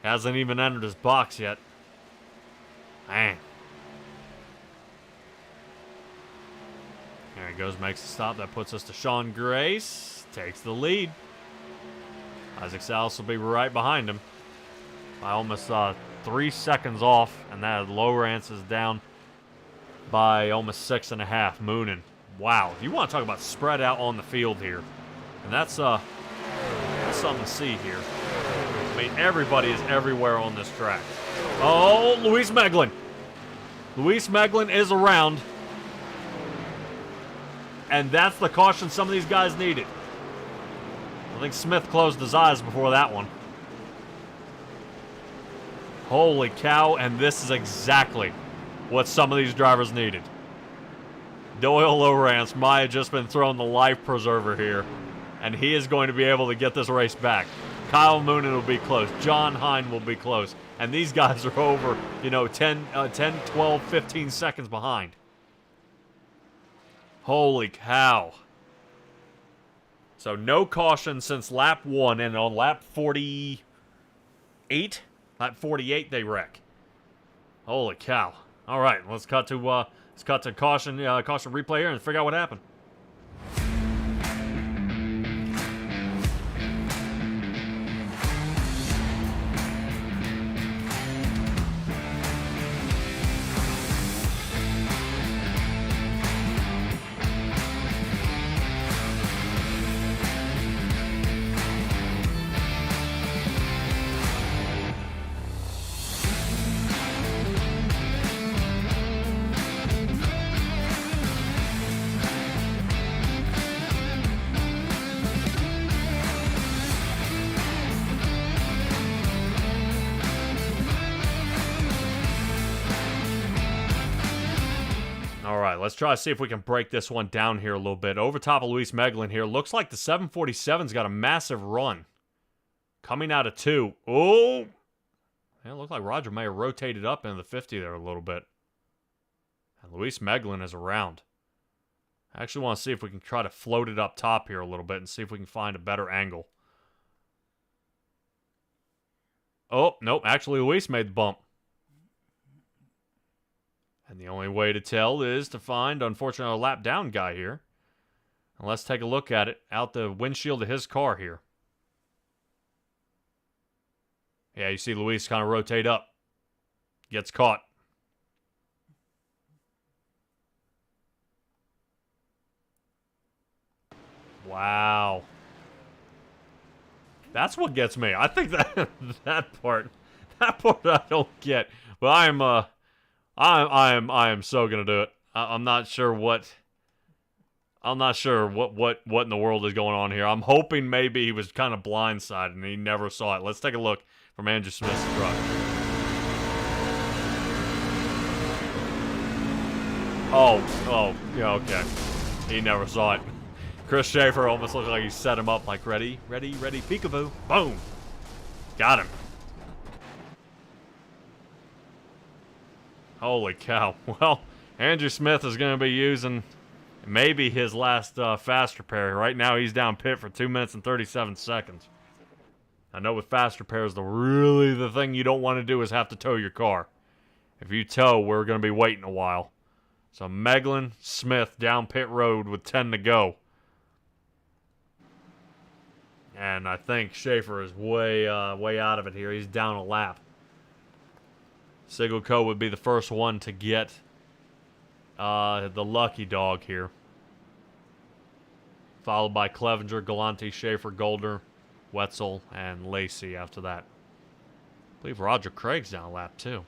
Hasn't even entered his box yet. Man. There he goes, makes the stop. That puts us to Sean Grace. Takes the lead. Isaac Salas will be right behind him. I almost 3 seconds off, and that Lowrance is down by almost 6.5. Moonen. Wow. You want to talk about spread out on the field here. And that's something to see here. I mean, everybody is everywhere on this track. Oh, Luis Meglin. Luis Meglin is around. And that's the caution some of these guys needed. I think Smith closed his eyes before that one. Holy cow, and this is exactly what some of these drivers needed. Doyle Lowrance might have just been thrown the life preserver here, and he is going to be able to get this race back. Kyle Moonen will be close. John Hine will be close. And these guys are over, 10, 12, 15 seconds behind. Holy cow. So no caution since lap 1, and on lap 48, they wreck. Holy cow! All right, let's cut to caution replay here and figure out what happened. All right, let's try to see if we can break this one down here a little bit. Over top of Luis Meglin here. Looks like the 747's got a massive run. Coming out of 2. Oh! Yeah, it looked like Roger may have rotated up into the 50 there a little bit. And Luis Meglin is around. I actually want to see if we can try to float it up top here a little bit and see if we can find a better angle. Oh, nope. Actually, Luis made the bump. And the only way to tell is to find, unfortunately, a lap down guy here. And let's take a look at it out the windshield of his car here. Yeah, you see Luis kind of rotate up. Gets caught. Wow. That's what gets me. I think that that part I don't get. But I am so gonna do it. I'm not sure what in the world is going on here. I'm hoping maybe he was kind of blindsided and he never saw it. Let's take a look from Andrew Smith's truck. Oh, yeah, okay. He never saw it. Chris Schaefer almost looked like he set him up like, ready, peekaboo. Boom. Got him. Holy cow. Well, Andrew Smith is going to be using maybe his last fast repair. Right now he's down pit for 2 minutes and 37 seconds. I know with fast repairs, the thing you don't want to do is have to tow your car. If you tow, we're going to be waiting a while. So Meglin, Smith down pit road with 10 to go. And I think Schaefer is way out of it here. He's down a lap. Sigelco would be the first one to get the lucky dog here. Followed by Clevenger, Galante, Schaefer, Goldner, Wetzel, and Lacey after that. I believe Roger Craig's down a lap too.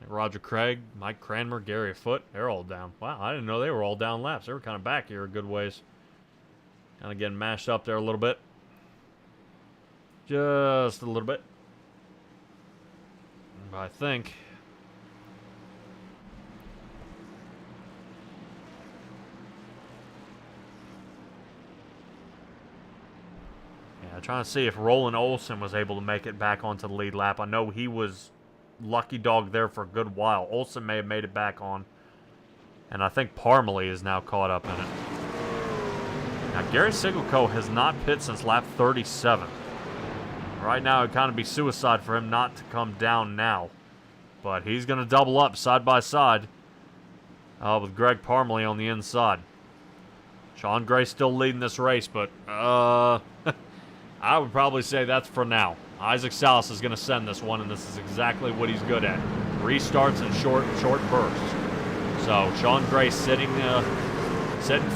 Roger Craig, Mike Cranmer, Gary Foote, they're all down. Wow, I didn't know they were all down laps. They were kind of back here a good ways. Kind of getting mashed up there a little bit. Just a little bit. But I think... yeah, trying to see if Roland Olson was able to make it back onto the lead lap. I know he was lucky dog there for a good while. Olson may have made it back on. And I think Parmalee is now caught up in it. Now, Gary Sigelco has not pit since lap 37. Right now, it'd kind of be suicide for him not to come down now. But he's going to double up side by side with Greg Parmalee on the inside. Sean Gray still leading this race, but I would probably say that's for now. Isaac Salas is going to send this one, and this is exactly what he's good at. Restarts and short bursts. So Sean Gray sitting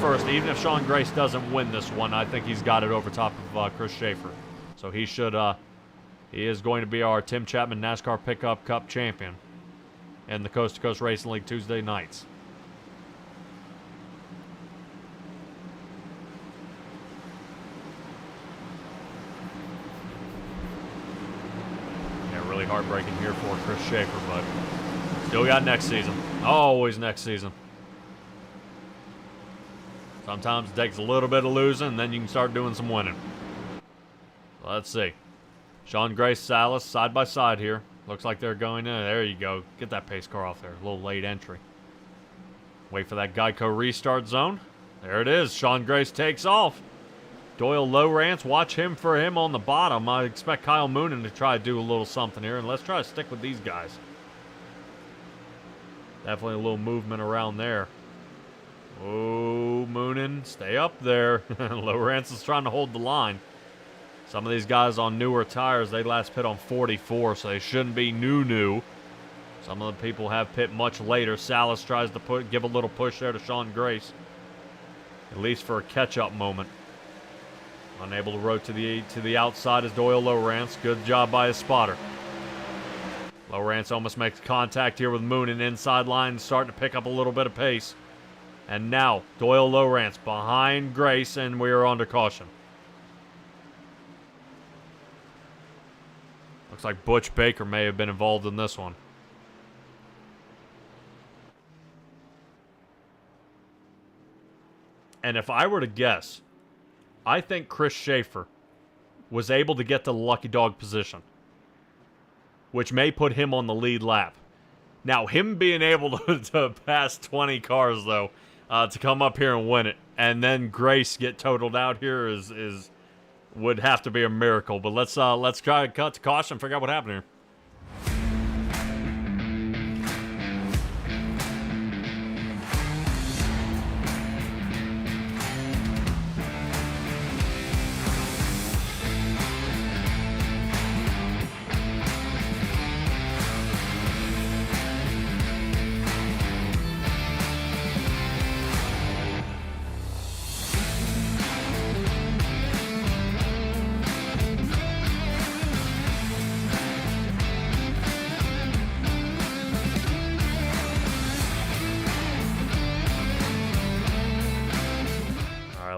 first. Even if Sean Grace doesn't win this one, I think he's got it over top of Chris Schaefer. So he should, he is going to be our Tim Chapman NASCAR Pickup Cup champion in the Coast2Coast Racing League Tuesday nights. Yeah, really heartbreaking here for Chris Schaefer, but still got next season. Always next season. Sometimes it takes a little bit of losing, and then you can start doing some winning. Let's see. Sean Grace, Salas, side by side here. Looks like they're going in. There you go. Get that pace car off there. A little late entry. Wait for that Geico restart zone. There it is. Sean Grace takes off. Doyle Lowrance, watch him for him on the bottom. I expect Kyle Moonen to try to do a little something here, and let's try to stick with these guys. Definitely a little movement around there. Oh, Moonen, stay up there. Lowrance is trying to hold the line. Some of these guys on newer tires, they last pit on 44, so they shouldn't be new. Some of the people have pit much later. Salas tries to give a little push there to Sean Grace, at least for a catch-up moment. Unable to rotate to the outside is Doyle Lowrance. Good job by his spotter. Lowrance almost makes contact here with Moonen. Inside line, starting to pick up a little bit of pace. And now, Doyle Lowrance behind Grace, and we are under caution. Looks like Butch Baker may have been involved in this one. And if I were to guess, I think Chris Schaefer was able to get to the lucky dog position, which may put him on the lead lap. Now, him being able to pass 20 cars, though, to come up here and win it, and then Grace get totaled out here would have to be a miracle. But let's try to cut to caution and figure out what happened here.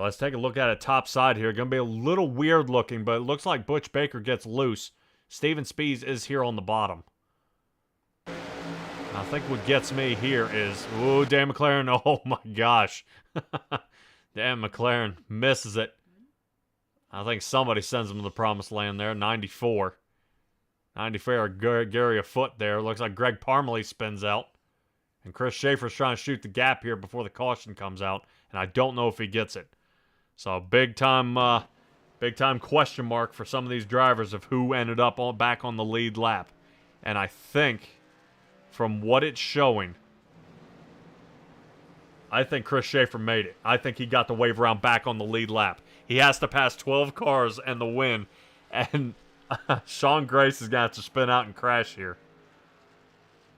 Let's take a look at it topside here. Going to be a little weird looking, but it looks like Butch Baker gets loose. Steven Spees is here on the bottom. I think what gets me here is... Ooh, Dan McLaren. Oh, my gosh. Dan McLaren misses it. I think somebody sends him to the promised land there. 94. 94, Gary a foot there. Looks like Greg Parmalee spins out. And Chris Schaefer's trying to shoot the gap here before the caution comes out. And I don't know if he gets it. So big time question mark for some of these drivers of who ended up back on the lead lap. And I think, from what it's showing, I think Chris Schaefer made it. I think he got the wave around back on the lead lap. He has to pass 12 cars and the win. And Sean Grace is going to have to spin out and crash here.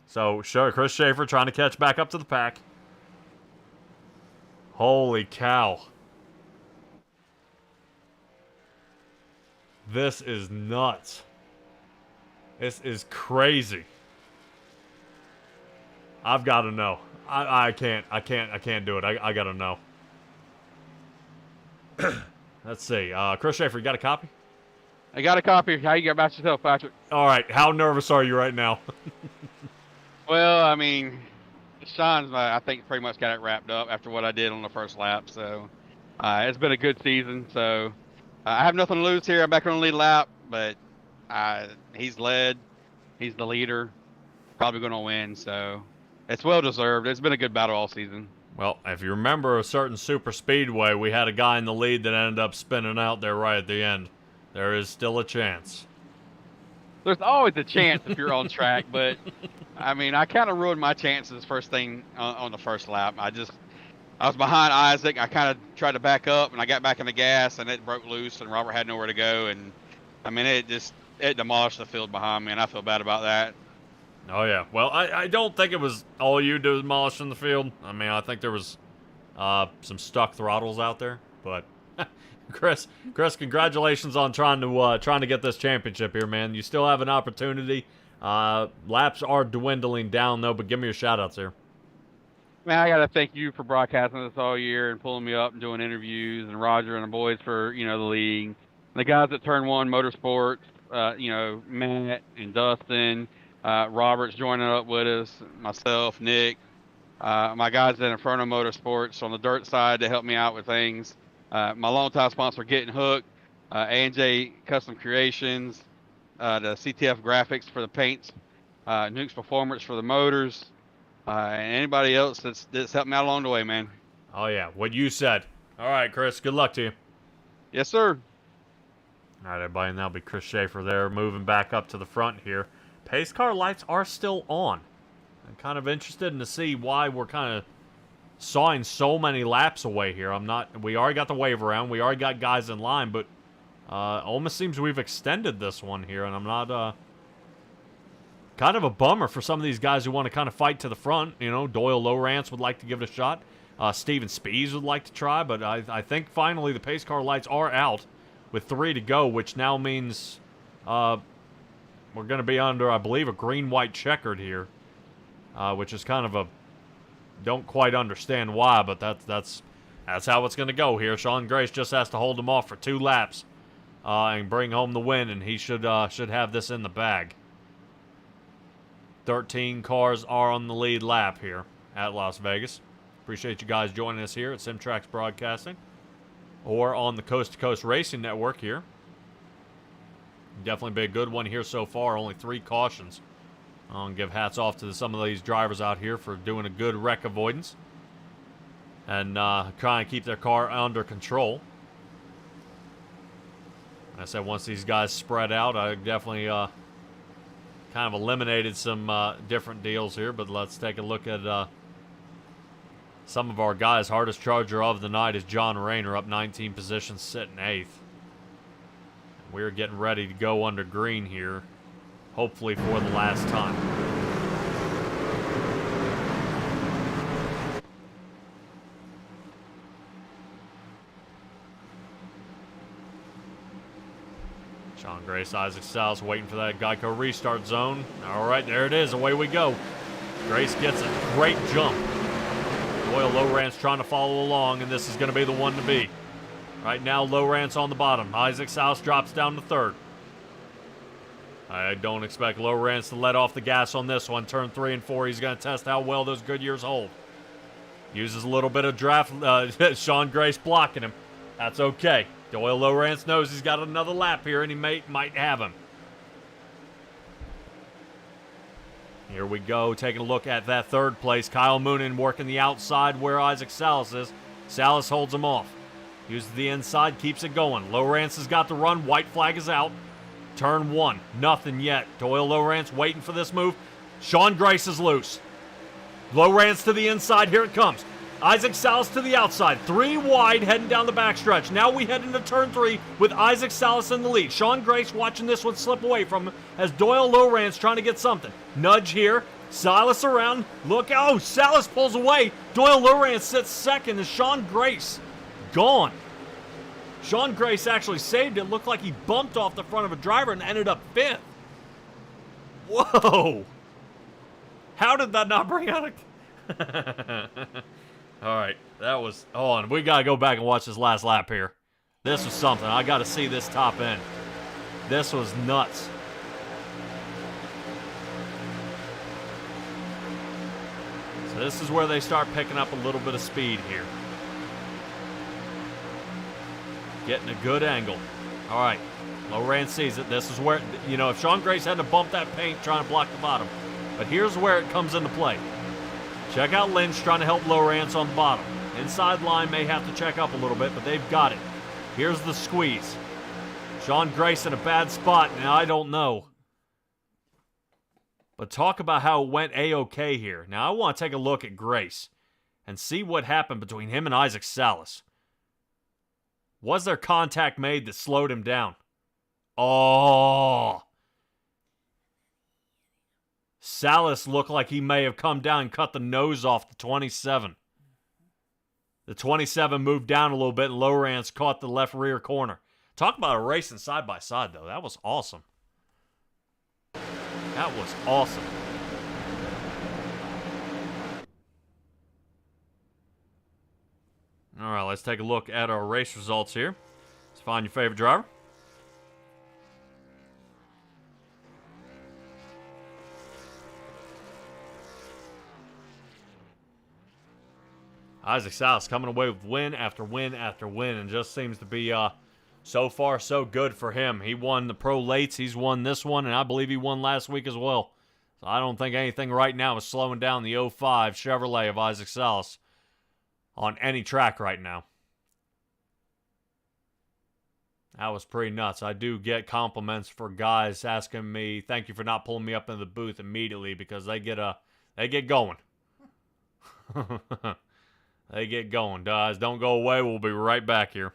So Chris Schaefer trying to catch back up to the pack. Holy cow. This is nuts. This is crazy. I've got to know. I can't do it. I got to know. Let's see. Chris Schaefer, you got a copy? I got a copy. How you got about yourself, Patrick? All right. How nervous are you right now? Well, I mean, Sean's, I think, pretty much got it wrapped up after what I did on the first lap. So it's been a good season. So I have nothing to lose here. I'm back on the lead lap, but he's led. He's the leader. Probably going to win. So it's well deserved. It's been a good battle all season. Well, if you remember a certain super speedway, we had a guy in the lead that ended up spinning out there right at the end. There is still a chance. There's always a chance if you're on track, but I mean, I kind of ruined my chances first thing on the first lap. I was behind Isaac. I kind of tried to back up, and I got back in the gas, and it broke loose, and Robert had nowhere to go. And I mean, it demolished the field behind me, and I feel bad about that. Oh yeah. Well, I don't think it was all you demolishing the field. I mean, I think there was some stuck throttles out there, but. Chris, congratulations on trying to get this championship here, man. You still have an opportunity. Laps are dwindling down though, but give me your shout-outs here. Man, I gotta thank you for broadcasting this all year and pulling me up and doing interviews, and Roger and the boys for the league, the guys at Turn One Motorsports, Matt and Dustin, Robert's joining up with us, myself, Nick, my guys at Inferno Motorsports on the dirt side to help me out with things. My longtime sponsor, Getting Hooked, A&J Custom Creations, the CTF Graphics for the paints, Nuke's Performance for the motors, and anybody else that's helped me out along the way, man. Oh, yeah. What you said. All right, Chris. Good luck to you. Yes, sir. All right, everybody. And that'll be Chris Schaefer there moving back up to the front here. Pace car lights are still on. I'm kind of interested to see why we're kind of sawing so many laps away here. We already got the wave around. We already got guys in line, but almost seems we've extended this one here, and I'm not kind of a bummer for some of these guys who want to kind of fight to the front. Doyle Lowrance would like to give it a shot. Steven Spees would like to try, but I think finally the pace car lights are out with 3 to go, which now means we're going to be under, I believe, a green-white checkered here, which is kind of a don't quite understand why, but that's how it's going to go here. Sean Grace just has to hold him off for 2 laps and bring home the win, and he should have this in the bag. 13 cars are on the lead lap here at Las Vegas. Appreciate you guys joining us here at Simtrax Broadcasting or on the Coast to Coast Racing Network here. Definitely been a good one here so far. Only 3 cautions. I'll give hats off to some of these drivers out here for doing a good wreck avoidance and trying to keep their car under control. I said once these guys spread out, I definitely kind of eliminated some different deals here, but let's take a look at some of our guys. Hardest charger of the night is John Rayner, up 19 positions, sitting 8th. We're getting ready to go under green here, hopefully for the last time. Sean Grace, Isaac Salas waiting for that Geico restart zone. All right, there it is. Away we go. Grace gets a great jump. Doyle Lowrance trying to follow along, and this is going to be the one to be. Right now, Lowrance on the bottom. Isaac Salas drops down to 3rd. I don't expect Lowrance to let off the gas on this one. Turn 3 and 4, he's going to test how well those Goodyears hold. Uses a little bit of draft. Sean Grace blocking him. That's okay. Doyle Lowrance knows he's got another lap here, and he might have him. Here we go, taking a look at that 3rd place. Kyle Moonen working the outside where Isaac Salas is. Salas holds him off. Uses the inside, keeps it going. Lowrance has got the run. White flag is out. Turn 1, nothing yet. Doyle Lowrance waiting for this move. Sean Grace is loose. Lowrance to the inside, here it comes. Isaac Salas to the outside. 3 wide heading down the backstretch. Now we head into turn 3 with Isaac Salas in the lead. Sean Grace watching this one slip away from him as Doyle Lowrance trying to get something. Nudge here. Salas around. Look. Oh, Salas pulls away. Doyle Lowrance sits 2nd as Sean Grace gone. Sean Grace actually saved it. Looked like he bumped off the front of a driver and ended up 5th. Whoa. How did that not bring out a... All right, that was... Hold on, we got to go back and watch this last lap here. This was something. I got to see this top end. This was nuts. So this is where they start picking up a little bit of speed here. Getting a good angle. All right, Lowrance sees it. This is where, you know, if Sean Grace had to bump that paint trying to block the bottom. But here's where it comes into play. Check out Lynch trying to help Lowrance on the bottom. Inside line may have to check up a little bit, but they've got it. Here's the squeeze. Sean Grace in a bad spot, and I don't know. But talk about how it went A-OK here. Now, I want to take a look at Grace and see what happened between him and Isaac Salas. Was there contact made that slowed him down? Oh. Salas looked like he may have come down and cut the nose off the 27. The 27 moved down a little bit, and Lowrance caught the left rear corner. Talk about a racing side by side, though. That was awesome. That was awesome. All right, let's take a look at our race results here. Let's find your favorite driver. Isaac Salas coming away with win after win after win, and just seems to be so far so good for him. He won the Pro Lates, he's won this one, and I believe he won last week as well. So I don't think anything right now is slowing down the 05 Chevrolet of Isaac Salas on any track right now. That was pretty nuts. I do get compliments for guys asking me, thank you for not pulling me up in the booth immediately, because they get going. They get going, guys. Don't go away. We'll be right back here.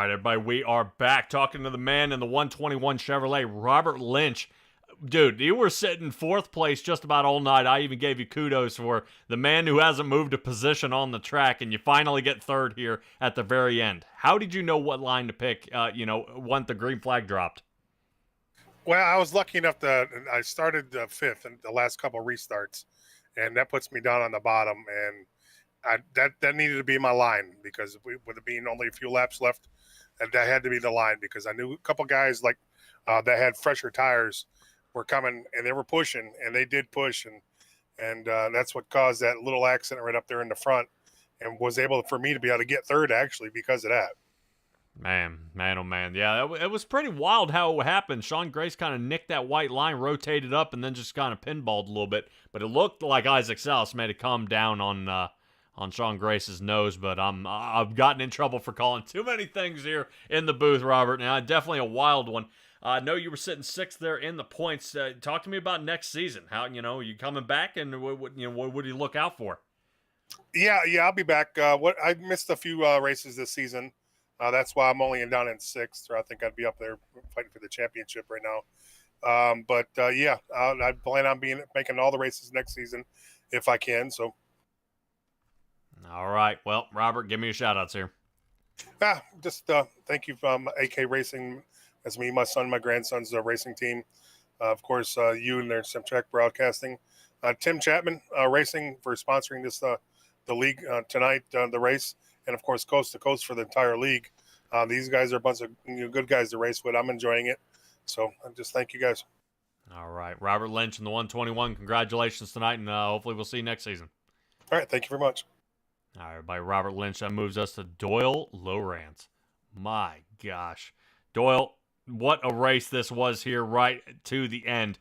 right, everybody, we are back talking to the man in the 121 Chevrolet, Robert Lynch. Dude, you were sitting fourth place just about all night. I even gave you kudos for the man who hasn't moved a position on the track, and you finally get third here at the very end. How did you know what line to pick, once the green flag dropped? Well, I was lucky enough that I started fifth in the last couple of restarts, and that puts me down on the bottom. And that needed to be my line, because with it being only a few laps left, that had to be the line, because I knew a couple guys that had fresher tires were coming, and they were pushing, and they did push, and that's what caused that little accident right up there in the front, and was able for me to be able to get third actually because of that. Man, oh man. Yeah, it was pretty wild how it happened. Sean Grace kind of nicked that white line, rotated up, and then just kind of pinballed a little bit. But it looked like Isaac Salas made it come down on Sean Grace's nose. But I've gotten in trouble for calling too many things here in the booth, Robert. Now, definitely a wild one. I know you were sitting sixth there in the points. Talk to me about next season. How, you coming back, and what do you look out for? Yeah, I'll be back. I missed a few races this season. That's why I'm only down in sixth, or I think I'd be up there fighting for the championship right now. I plan on making all the races next season if I can. So, all right. Well, Robert, give me your shout-outs here. Thank you from AK Racing. That's me, my son, my grandson's racing team. Of course, you and their Simtrack Broadcasting. Tim Chapman Racing for sponsoring this the league tonight, the race. And, of course, Coast to Coast for the entire league. These guys are a bunch of good guys to race with. I'm enjoying it. So I just thank you guys. All right. Robert Lynch in the 121. Congratulations tonight, and hopefully we'll see you next season. All right. Thank you very much. All right. By Robert Lynch, that moves us to Doyle Lowrance. My gosh. Doyle, what a race this was here right to the end.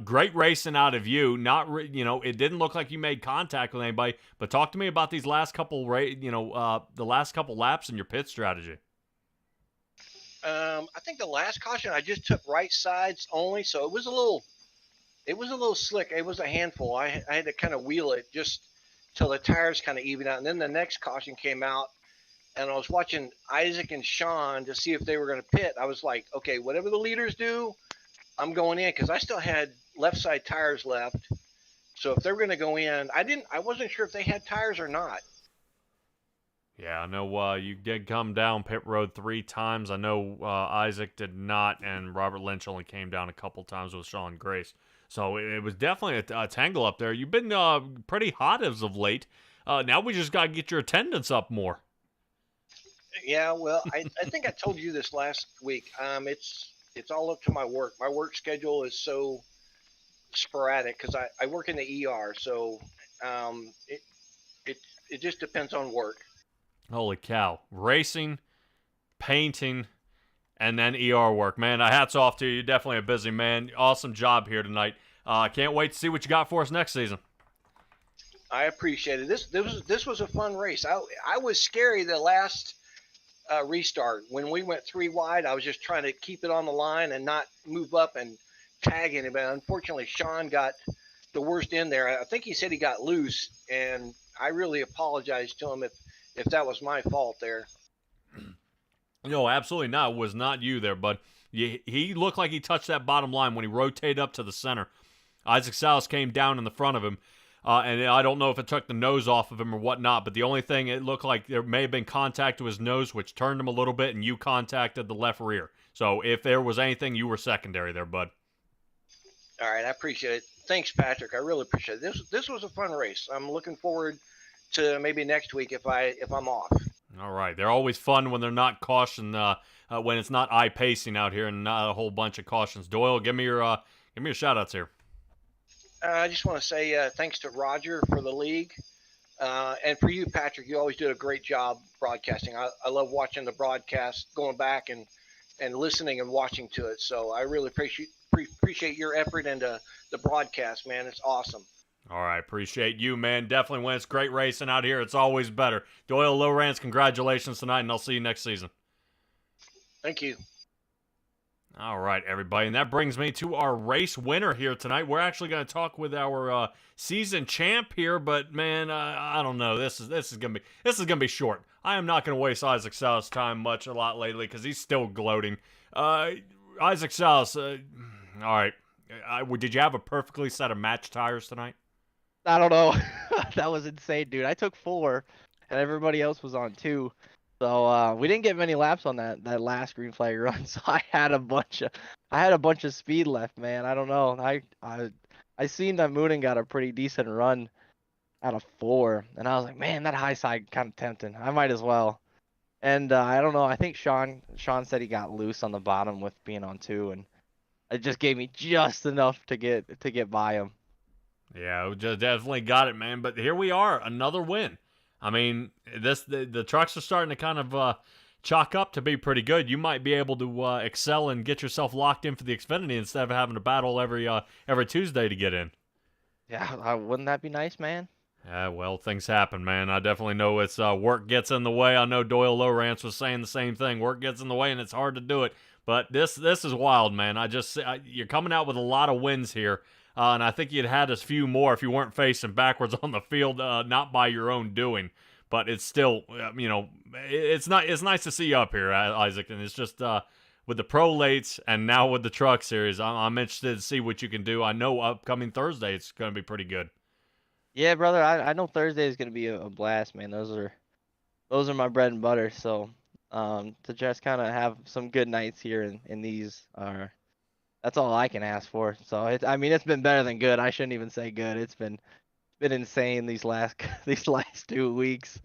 Great racing out of you. It didn't look like you made contact with anybody, but talk to me about these last couple, the last couple laps and your pit strategy. I think the last caution I just took right sides only, so it was a little slick. It was a handful. I had to kind of wheel it just till the tires kind of even out, and then the next caution came out, and I was watching Isaac and Sean to see if they were going to pit. I was like, okay, whatever the leaders do, I'm going in, because I still had left side tires left. So if they were going to go in, I wasn't sure if they had tires or not. Yeah, I know you did come down pit road 3 times. I know Isaac did not, and Robert Lynch only came down a couple times with Sean Grace. So it was definitely a tangle up there. You've been pretty hot as of late. Now we just got to get your attendance up more. Yeah, well, I think I told you this last week. It's all up to my work. My work schedule is so sporadic because I work in the ER, so it just depends on work. Holy cow. Racing, painting, and then ER work. Man, hats off to you. You're definitely a busy man. Awesome job here tonight. Can't wait to see what you got for us next season. I appreciate it. This was a fun race. I was scary the last restart. When we went 3 wide, I was just trying to keep it on the line and not move up and tag anybody. Unfortunately, Sean got the worst in there. I think he said he got loose, and I really apologized to him if that was my fault there. No, absolutely not. It was not you there, bud. He looked like he touched that bottom line when he rotated up to the center. Isaac Salas came down in the front of him, and I don't know if it took the nose off of him or whatnot, but the only thing, it looked like there may have been contact to his nose, which turned him a little bit, and you contacted the left rear. So if there was anything, you were secondary there, bud. All right, I appreciate it. Thanks, Patrick. I really appreciate it. This was a fun race. I'm looking forward to maybe next week if I'm off. All right. They're always fun when they're not caution, when it's not eye pacing out here and not a whole bunch of cautions. Doyle, give me your shout outs here. I just want to say thanks to Roger for the league. And for you, Patrick, you always do a great job broadcasting. I love watching the broadcast, going back and listening and watching to it. So I really appreciate your effort into the broadcast, man. It's awesome. All right, appreciate you, man. Definitely when it's great racing out here, it's always better. Doyle Lowrance, congratulations tonight, and I'll see you next season. Thank you. All right, everybody, and that brings me to our race winner here tonight. We're actually going to talk with our season champ here, but man, I don't know. This is gonna be short. I am not going to waste Isaac Salas' time a lot lately because he's still gloating. Isaac Salas, all right. Did you have a perfectly set of match tires tonight? I don't know. That was insane, dude. I took 4, and everybody else was on 2. So we didn't get many laps on that last green flag run. So I had a bunch of speed left, man. I don't know. I seen that Moonen got a pretty decent run out of 4, and I was like, man, that high side kind of tempting. I might as well. And I don't know. I think Sean said he got loose on the bottom with being on 2, and it just gave me just enough to get by him. Yeah, we just definitely got it, man. But here we are, another win. I mean, the trucks are starting to kind of chalk up to be pretty good. You might be able to excel and get yourself locked in for the Xfinity instead of having to battle every Tuesday to get in. Yeah, wouldn't that be nice, man? Yeah, well, things happen, man. I definitely know it's work gets in the way. I know Doyle Lowrance was saying the same thing. Work gets in the way, and it's hard to do it. But this is wild, man. You're coming out with a lot of wins here. And I think you'd had a few more if you weren't facing backwards on the field, not by your own doing. But it's still, it's nice to see you up here, Isaac. And it's just with the pro lates and now with the truck series, I'm interested to see what you can do. I know upcoming Thursday it's going to be pretty good. Yeah, brother. I know Thursday is going to be a blast, man. Those are my bread and butter. So to just kind of have some good nights here in these are. That's all I can ask for. So it's been better than good. I shouldn't even say good. It's been insane these last 2 weeks.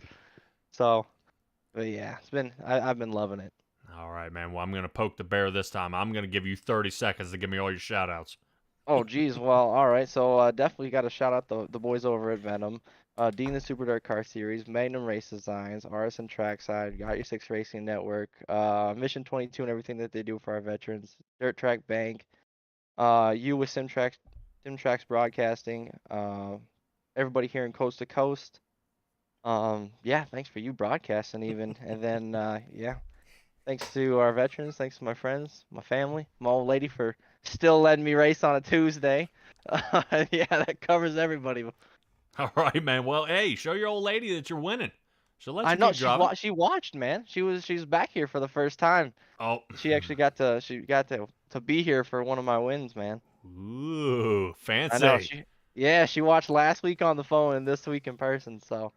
So, but yeah, I've been loving it. All right, man. Well, I'm gonna poke the bear this time. I'm gonna give you 30 seconds to give me all your shout outs. Oh, geez. Well, all right. So definitely got to shout out the boys over at Venom, Dean the Super Dirt Car Series, Magnum Race Designs, RSN Trackside, Got Your 6 Racing Network, Mission 22 and everything that they do for our veterans, Dirt Track Bank, you with Simtrax Broadcasting, everybody here in Coast to Coast. Yeah, thanks for you broadcasting even, and then yeah, thanks to our veterans, thanks to my friends, my family, my old lady for still letting me race on a Tuesday. Yeah, that covers everybody. All right, man. Well, hey, show your old lady that you're winning. She'll let you I know keep she watched, man. She's back here for the first time. Oh, she actually got to be here for one of my wins, man. Ooh, fancy. I know she watched last week on the phone and this week in person. So.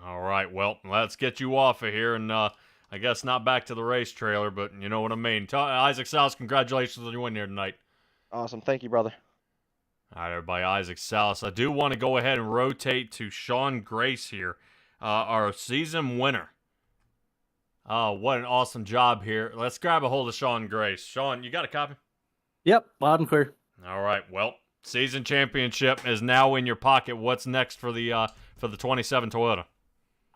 All right, well, let's get you off of here, and I guess not back to the race trailer, but you know what I mean. Isaac Salas, congratulations on your win here tonight. Awesome, thank you, brother. All right, everybody, Isaac Salas. I do want to go ahead and rotate to Sean Grace here, our season winner. Oh, what an awesome job here. Let's grab a hold of Sean Grace. Sean, you got a copy? Yep, loud and clear. All right, well, season championship is now in your pocket. What's next for the 27 Toyota?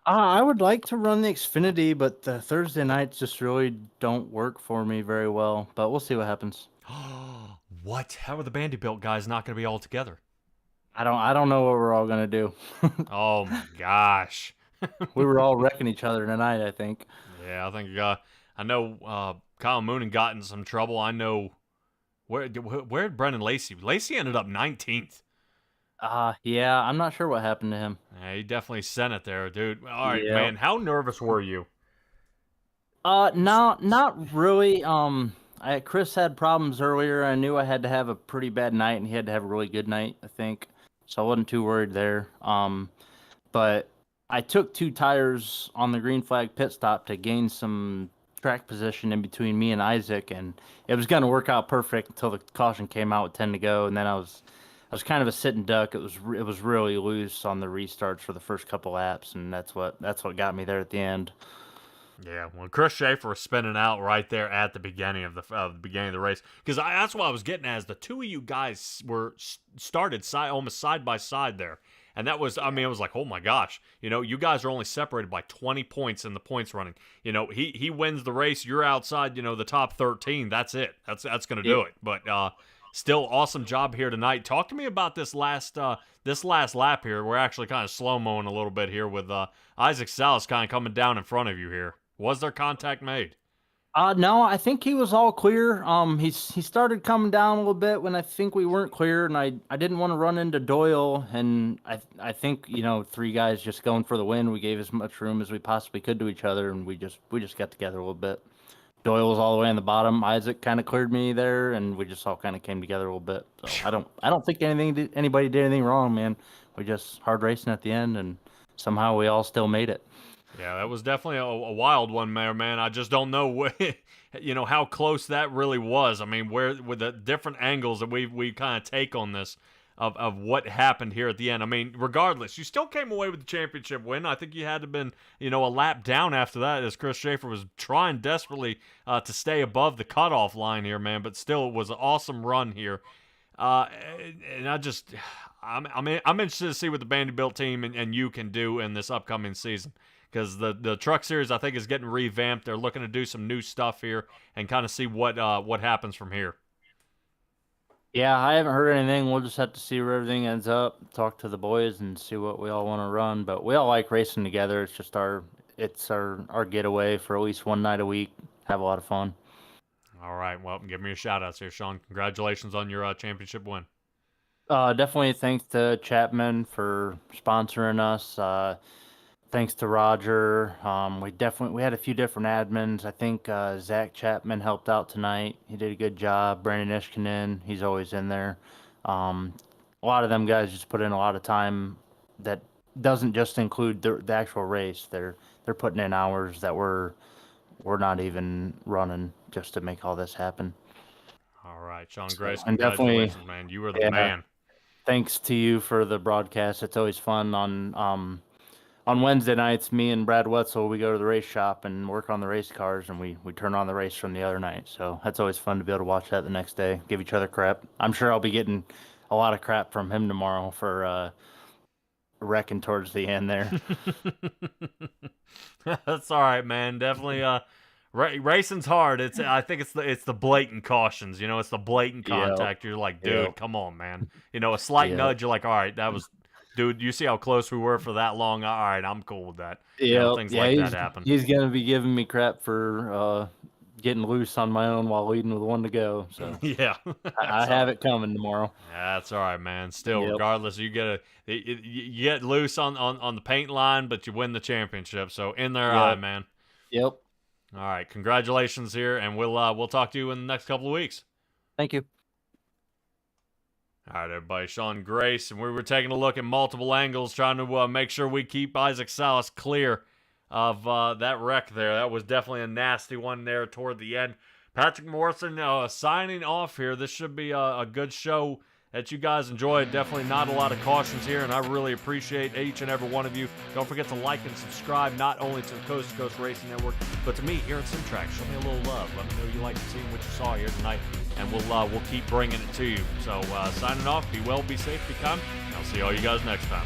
I would like to run the Xfinity, but the Thursday nights just really don't work for me very well. But we'll see what happens. What? How are the Vanderbilt guys not going to be all together? I don't know what we're all gonna do. Oh my gosh. We were all wrecking each other tonight, I think. Yeah, I think I know Kyle Moonen got in some trouble. I know where did Brendan Lacey? Lacey ended up 19th. Yeah, I'm not sure what happened to him. Yeah, he definitely sent it there, dude. All right, Yeah. man. How nervous were you? No, not really. Chris had problems earlier. I knew I had to have a pretty bad night, and he had to have a really good night, I think. So I wasn't too worried there. But I took 2 tires on the green flag pit stop to gain some track position in between me and Isaac, and it was going to work out perfect until the caution came out with 10 to go, and then I was kind of a sitting duck. It was really loose on the restarts for the first couple laps, and that's what got me there at the end. Yeah, well, Chris Schaefer was spinning out right there at the beginning of the race, because that's what I was getting at. Is the two of you guys were started almost side by side there, and that was, I mean, it was like, oh my gosh, you guys are only separated by 20 points in the points running. He wins the race, you're outside, the top 13. That's it. That's gonna do it. But still, awesome job here tonight. Talk to me about this last lap here. We're actually kind of slow-moing a little bit here with Isaac Salas kind of coming down in front of you here. Was there contact made? No, I think he was all clear. He started coming down a little bit when I think we weren't clear, and I didn't want to run into Doyle, and I think, you know, three guys just going for the win. We gave as much room as we possibly could to each other, and we just got together a little bit. Doyle was all the way on the bottom. Isaac kind of cleared me there, and we just all kind of came together a little bit. So I don't think anybody did anything wrong, man. We just hard racing at the end, and somehow we all still made it. Yeah, that was definitely a wild one, man. I just don't know what, you know, how close that really was. I mean, where with the different angles that we kind of take on this of what happened here at the end. I mean, regardless, you still came away with the championship win. I think you had to been, you know, a lap down after that, as Chris Schaefer was trying desperately to stay above the cutoff line here, man. But still, it was an awesome run here. And I'm interested to see what the Vanderbilt team and you can do in this upcoming season. Because the Truck Series, I think, is getting revamped. They're looking to do some new stuff here and kind of see what happens from here. Yeah, I haven't heard anything. We'll just have to see where everything ends up, talk to the boys, and see what we all want to run. But we all like racing together. It's just our getaway for at least one night a week. Have a lot of fun. All right. Well, give me your shout-outs here, Sean. Congratulations on your championship win. Definitely thanks to Chapman for sponsoring us. Thanks to Roger. We had a few different admins. I think Zach Chapman helped out tonight. He did a good job. Brandon Ishkinen, he's always in there. A lot of them guys just put in a lot of time that doesn't just include the actual race. They're putting in hours that we're not even running just to make all this happen. All right, Sean Grace, and congratulations, definitely, man. You were the man. Thanks to you for the broadcast. It's always fun on Wednesday nights, me and Brad Wetzel, we go to the race shop and work on the race cars, and we turn on the race from the other night. So that's always fun to be able to watch that the next day, give each other crap. I'm sure I'll be getting a lot of crap from him tomorrow for wrecking towards the end there. That's all right, man. Definitely. Racing's hard. I think it's the blatant cautions. You know, it's the blatant contact. You're like, dude, come on, man. You know, a slight nudge. You're like, all right, that was. Dude, you see how close we were for that long? All right, I'm cool with that. Yeah, you know, things like that happen. He's going to be giving me crap for getting loose on my own while leading with one to go. So yeah, I have it coming tomorrow. Yeah, that's all right, man. Still, regardless, you get loose on the paint line, but you win the championship. So in their eye, man. Yep. All right, congratulations here, and we'll talk to you in the next couple of weeks. Thank you. All right, everybody, Sean Grace, and we were taking a look at multiple angles, trying to make sure we keep Isaac Salas clear of that wreck there. That was definitely a nasty one there toward the end. Patrick Morrison signing off here. This should be a good show that you guys enjoyed. Definitely not a lot of cautions here, and I really appreciate each and every one of you. Don't forget to like and subscribe, not only to the Coast to Coast Racing Network, but to me here at Simtrack. Show me a little love. Let me know you like to see what you saw here tonight, and we'll keep bringing it to you. So signing off, be well, be safe, be kind, and I'll see all you guys next time.